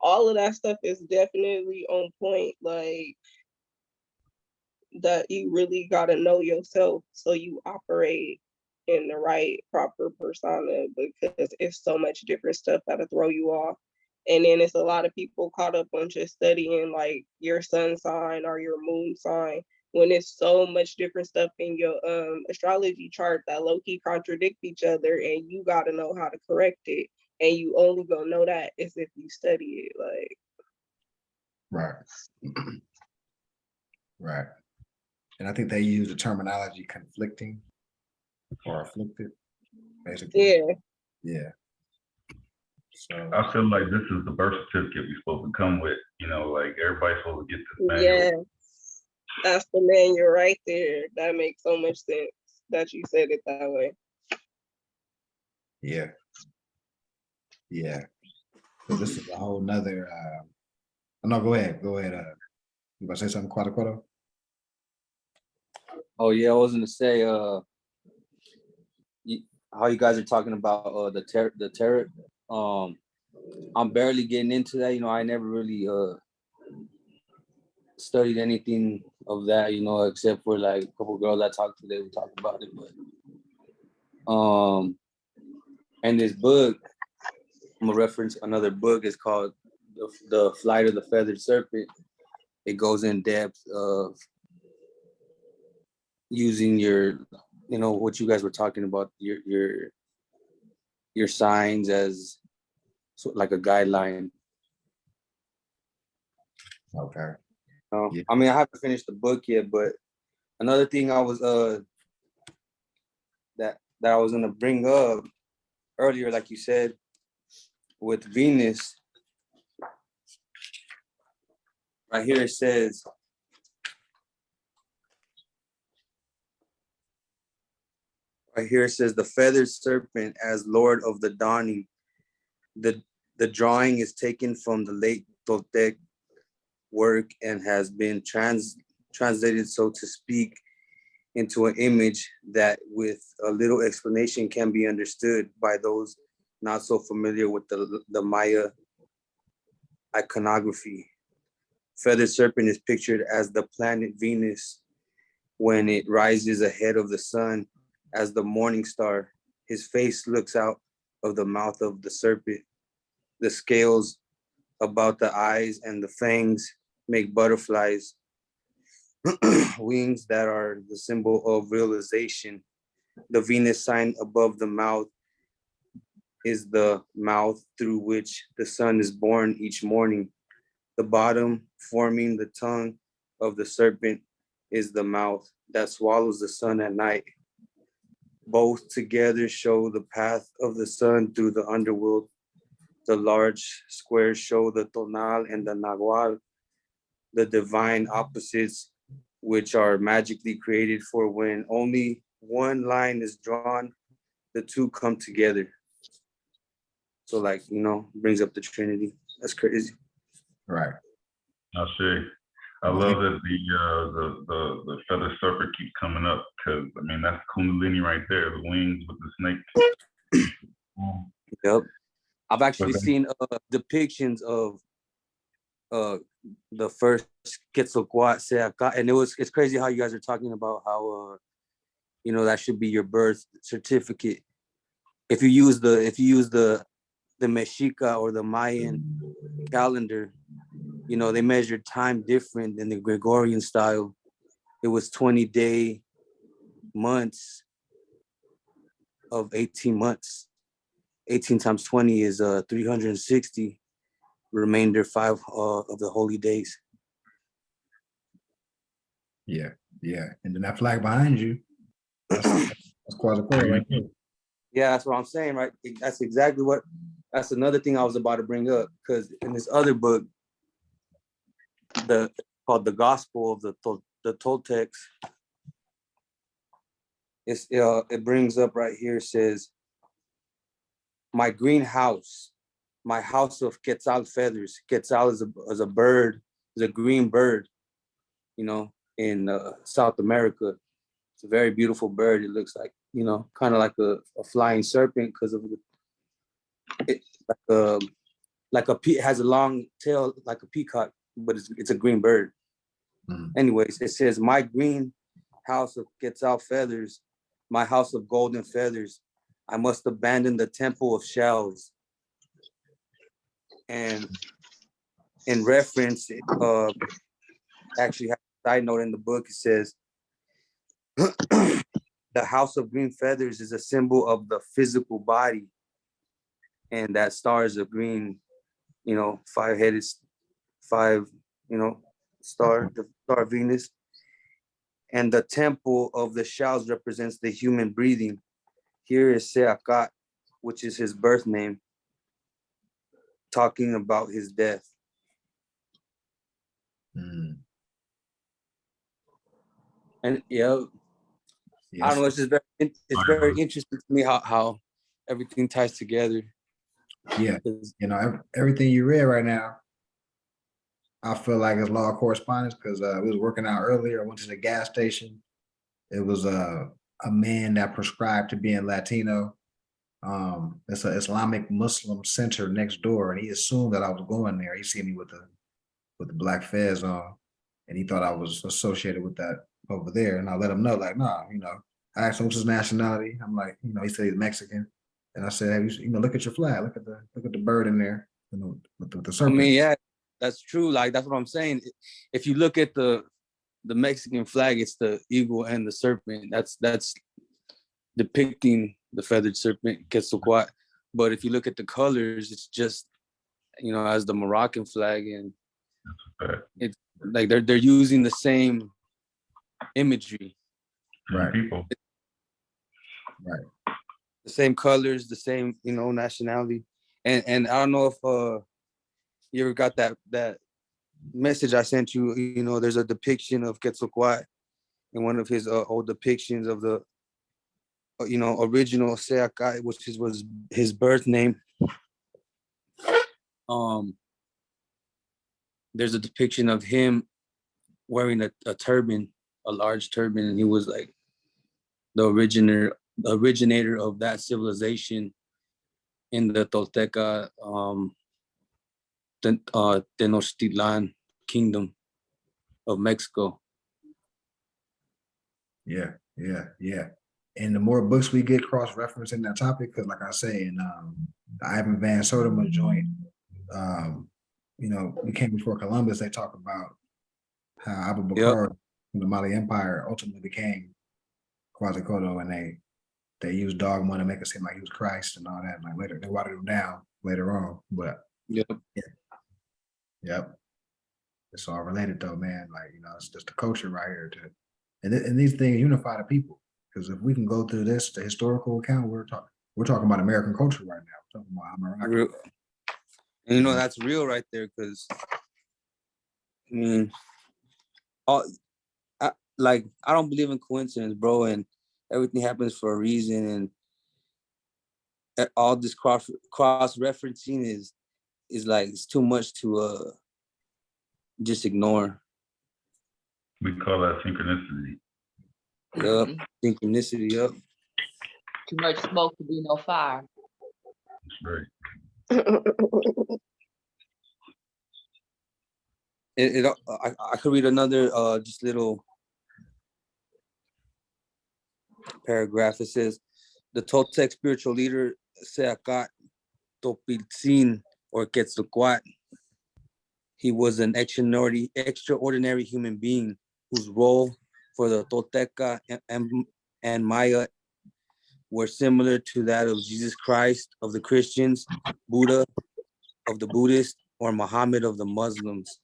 all of that stuff is definitely on point. Like that you really got to know yourself so you operate in the right proper persona, because it's so much different stuff that'll throw you off. And then it's a lot of people caught up on just studying like your sun sign or your moon sign, when it's so much different stuff in your astrology chart that low-key contradict each other, and you got to know how to correct it. And you only gonna know that is if you study it. Like, Right. Right. And I think they use the terminology conflicting or afflicted, basically. yeah. Yeah. So I feel like this is the birth certificate we're supposed to come with. You know, like everybody's supposed to get this manual. Yeah, that's the manual right there. That makes so much sense that you said it that way. yeah. Yeah. So this is a whole nother no, go ahead. You about to say something, Quado? Oh yeah, I was gonna say how you guys are talking about the tarot. I'm barely getting into that. You know, I never really studied anything of that. You know, except for like a couple girls I talked to, they would talk about it. But and this book, I'm gonna reference another book. It's called The Flight of the Feathered Serpent. It goes in depth of using your, you know, what you guys were talking about, your signs as like a guideline. Okay. I mean, I haven't finished the book yet, but another thing I was that I was gonna bring up earlier, like you said, with Venus. Right here it says, the feathered serpent as Lord of the dawning. The drawing is taken from the late Toltec work and has been translated, so to speak, into an image that with a little explanation can be understood by those not so familiar with the Maya iconography. Feathered serpent is pictured as the planet Venus when it rises ahead of the sun as the morning star. His face looks out of the mouth of the serpent. The scales about the eyes and the fangs make butterflies wings that are the symbol of realization. The Venus sign above the mouth is the mouth through which the sun is born each morning. The bottom, forming the tongue of the serpent, is the mouth that swallows the sun at night. Both together show the path of the sun through the underworld. The large squares show the tonal and the nagual, the divine opposites, which are magically created for when only one line is drawn, the two come together. So, like, brings up the Trinity. That's crazy. Right. I see. I love that the feather serpent keeps coming up, because I mean that's Kundalini right there, the wings with the snake. Yep. I've actually seen depictions of the first Quetzalcoatl, and it's crazy how you guys are talking about how that should be your birth certificate. If you use the Mexica or the Mayan calendar, they measured time different than the Gregorian style. It was 20-day months of 18 months. 18 times 20 is 360. Remainder 5 of the holy days. Yeah. And then that flag behind you, that's Quetzalcoatl right there. Yeah, that's what I'm saying, right? That's another thing I was about to bring up, because in this other book, called The Gospel of the Toltecs, it brings up right here, says, my greenhouse, my house of Quetzal feathers. Quetzal is a bird, is a green bird, in South America. It's a very beautiful bird. It looks like, kind of like a flying serpent because of it, it has a long tail like a peacock, but it's a green bird. Anyways, it says, my green house of Quetzal feathers, my house of golden feathers, I must abandon the temple of shells. And in reference, actually has a side note in the book. It says, the house of green feathers is a symbol of the physical body. And that star is a green, 5-headed, star, the star of Venus. And the temple of the shells represents the human breathing. Here is Seacat, which is his birth name, talking about his death. And I don't know, it's just very interesting to me how everything ties together. Yeah, everything you read right now, I feel like it's law of correspondence, because we was working out earlier. I went to the gas station. It was a man that prescribed to being Latino. It's an Islamic Muslim center next door, and he assumed that I was going there. He seen me with the black fez on, and he thought I was associated with that over there. And I let him know, like, nah, I asked him what's his nationality. I'm like, he said he's Mexican. And I said, hey, look at your flag, look at the bird in there, with the serpent. I mean, yeah, that's true. Like, that's what I'm saying. If you look at the Mexican flag, it's the eagle and the serpent. That's depicting the feathered serpent, Quetzalcoatl. But if you look at the colors, it's just, as the Moroccan flag, and it's like they're using the same imagery. Right. People. Right. The same colors, the same, nationality. And I don't know if you ever got that message I sent you. There's a depiction of Quetzalcoatl in one of his old depictions of the original Seakai, which was his birth name. There's a depiction of him wearing a turban, a large turban, and he was like the originator of that civilization in the Tolteca Tenochtitlan kingdom of Mexico. Yeah. And the more books we get cross-referencing that topic, because like I say, in the Ivan Van Sodoma joint, we came before Columbus, they talk about how Abu Bakr from the Mali Empire ultimately became Quetzalcoatl, and they used dogma to make it seem like he was Christ and all that. Like later, they watered him down later on. But Yep. It's all related though, man. Like, it's just the culture right here and these things unify the people. Because if we can go through the historical account, we're talking about American culture right now. We're talking about American. And that's real right there, because I mean, I don't believe in coincidence, bro, and everything happens for a reason, and all this cross referencing is like it's too much to just ignore. We call that synchronicity. Yup, synchronicity. Yup. Too much smoke to be no fire. That's right. I could read another just little paragraph. It says, the Toltec spiritual leader Seacat Topiltzin, or Quetzalcoatl. He was an extraordinary human being whose role for the Tolteca and Maya were similar to that of Jesus Christ of the Christians, Buddha of the Buddhists, or Muhammad of the Muslims.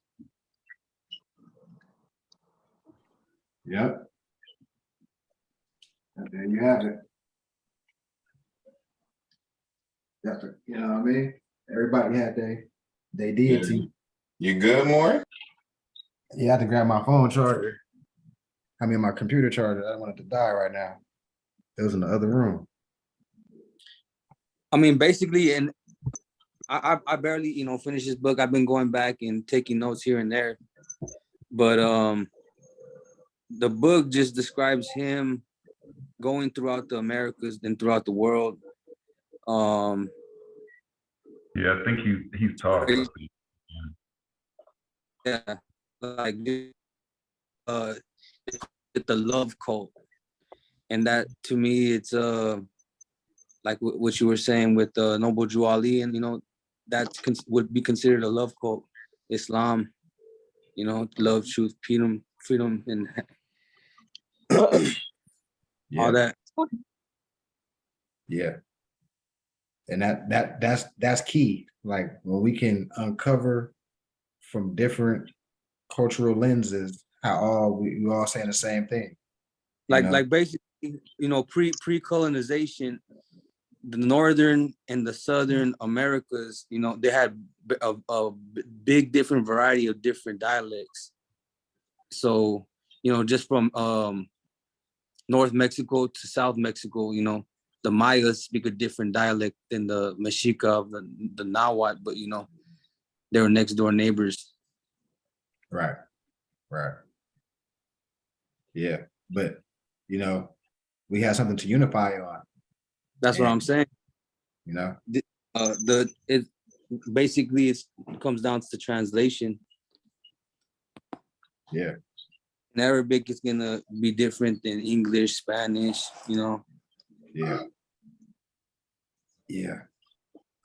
Yep. And there you have it. That's you know what I mean? Everybody had their deity. You good, Maury? Yeah, I had to grab my phone charger. My computer charger. I don't want it to die right now. It was in the other room. I mean, basically, and I barely, finished this book. I've been going back and taking notes here and there, but the book just describes him going throughout the Americas and throughout the world. Yeah, I think he's taught. Yeah, like the love cult, and that to me, it's like what you were saying with Noble Drew Ali, and that would be considered a love cult. Islam, love, truth, freedom, and all that. Yeah. And that's key. Like when we can uncover from different cultural lenses how we all saying the same thing. Like basically, pre-colonization, the northern and the southern Americas, they had a big different variety of different dialects. So, just from North Mexico to South Mexico, the Mayas speak a different dialect than the Mexica of the Nahuatl, but they were next door neighbors. Right. Yeah, but we had something to unify on. That's what I'm saying. It comes down to the translation. Yeah. In Arabic is gonna be different than English, Spanish, Yeah.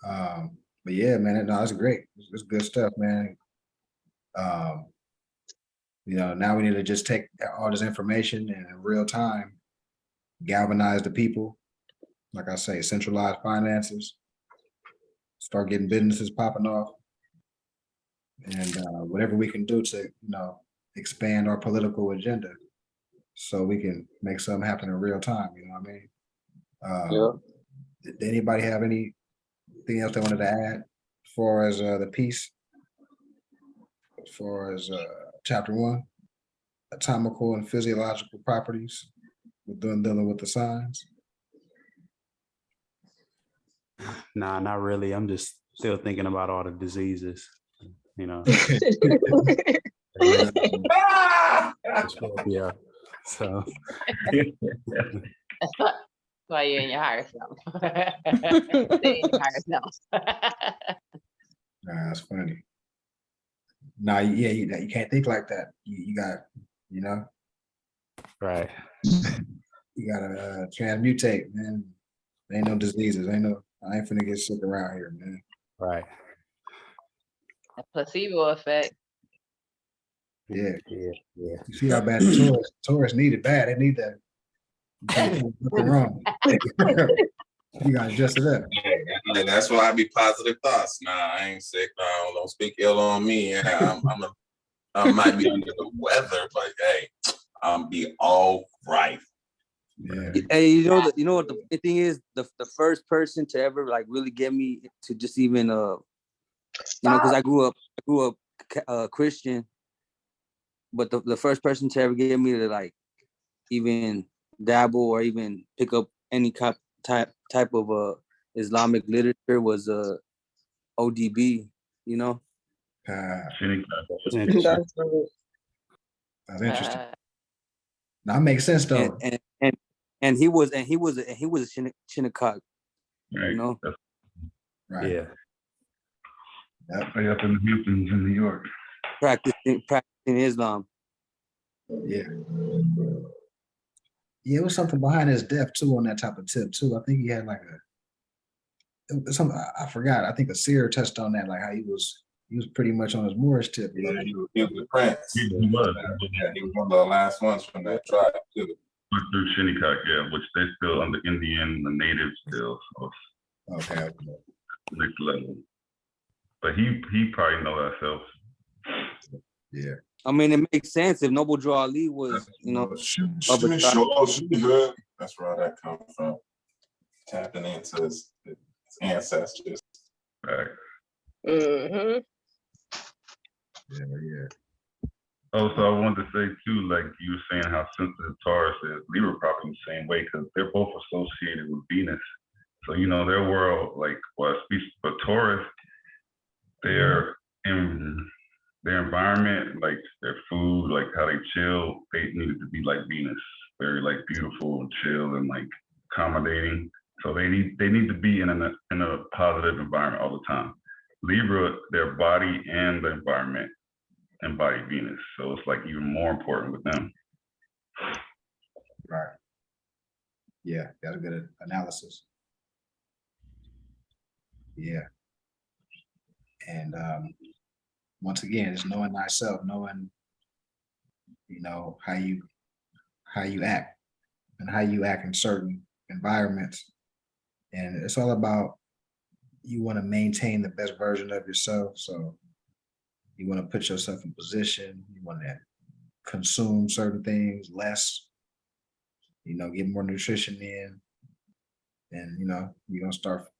But yeah, man, no, it's great. It's good stuff, man. Now we need to just take all this information and in real time galvanize the people. Like I say, centralized finances, start getting businesses popping off, and whatever we can do to expand our political agenda. so we can make something happen in real time. You know what I mean? Yeah. Did anybody have anything else they wanted to add as far as the piece? As far as chapter 1, atomical and physiological properties, we're dealing with the signs. Nah, not really. I'm just still thinking about all the diseases, you know. Yeah. So That's why you're in your higher self. Stay in your higher self. Nah, that's funny. Nah, yeah, you can't think like that. You got, you know, right. you gotta transmutate, man. There ain't no diseases. I ain't finna get sick around here, man. Right. A placebo effect. Yeah. Yeah. You see how bad the tourists need it bad. They need that. You can't do nothing wrong. You gotta adjust it up. Hey, that's why I be positive thoughts. Nah, I ain't sick. No, don't speak ill on me. Yeah, I might be under the weather, but hey, I'm be all right. Yeah. Hey, you know what the funny thing is? The first person to ever like really get me to just even because I grew up Christian, but the first person to ever get me to like even dabble or even pick up any type of Islamic literature was ODB, you know. That's interesting. That's right. That's interesting. Now it makes sense though. And he was a Shinnecock, Right. you know. Right. Yeah. Yep. Way up in the Hamptons in New York. Practicing Islam. Yeah. Yeah, it was something behind his death too on that type of tip too. I think he had like I forgot. I think a seer touched on that, like how he was pretty much on his Moorish tip. Yeah, he was the prince. He was. Yeah, he was one of the last ones from that tribe too. Through Shinnecock, yeah, which they still under Indian, the natives still. So Okay. next level. But he probably know that self. Yeah. I mean, it makes sense if Noble Drew Ali was, you know, that's where that comes from. Tapping into his ancestors. Right. Mm-hmm. Yeah. Also, I wanted to say too, like you were saying how sensitive Taurus is, Libra probably the same way because they're both associated with Venus. So, you know, their world, like, well, speaks for Taurus, their environment, like their food, like how they chill, they needed to be like Venus, very like beautiful and chill and like accommodating. So they need to be in a positive environment all the time. Libra, their body and the environment embody Venus, so it's like even more important with them. Right. Yeah, that's a good analysis. Yeah. And once again, it's knowing thyself, knowing, you know, how you act and how you act in certain environments. And it's all about, you want to maintain the best version of yourself. So you want to put yourself in position, you want to consume certain things less, you know, get more nutrition in, and you know, you're gonna start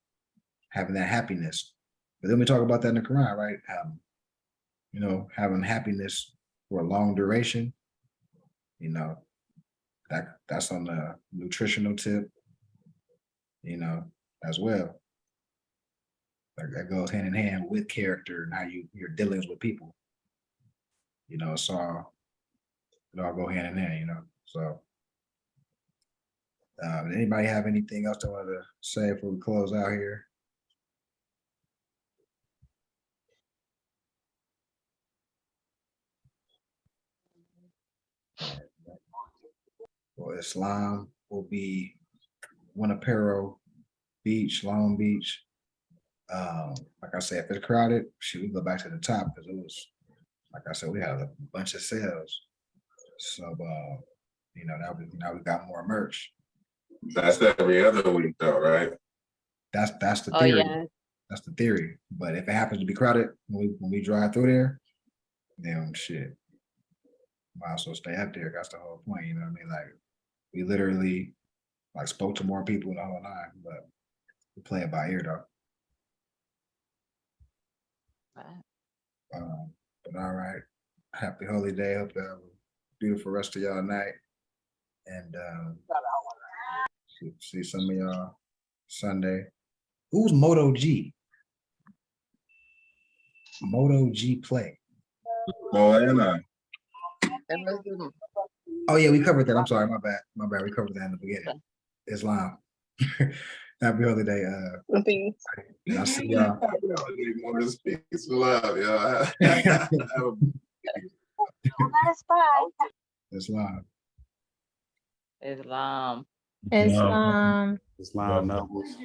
having that happiness. But then we talk about that in the Quran, right? You know, having happiness for a long duration, you know, that's on the nutritional tip, you know, as well. That goes hand in hand with character and how your dealings with people. You know, it all go hand in hand, you know. So anybody have anything else they wanted to say before we close out here? Well, Islam will be Winapero Beach, Long Beach. Like I said, if it's crowded, should we go back to the top because it was, like I said, we had a bunch of sales. So you know, now we got more merch. That's every other week though, right? That's the Oh theory. yeah. That's the theory. But if it happens to be crowded when we drive through there, then shit. might as well stay up there. That's the whole point, you know what I mean? Like, we literally like spoke to more people in the whole nine, but we play it by ear though. But all right, happy holy day. Hope you have a beautiful rest of y'all night, and see some of y'all Sunday. Who's Moto G? Moto G play. Moana. Oh yeah, we covered that. I'm sorry, my bad. My bad. We covered that in the beginning. Islam. Happy holy day. Peace. I'll see y'all. More peace and love, y'all. Islam. Islam. Islam. Islam, Nobles.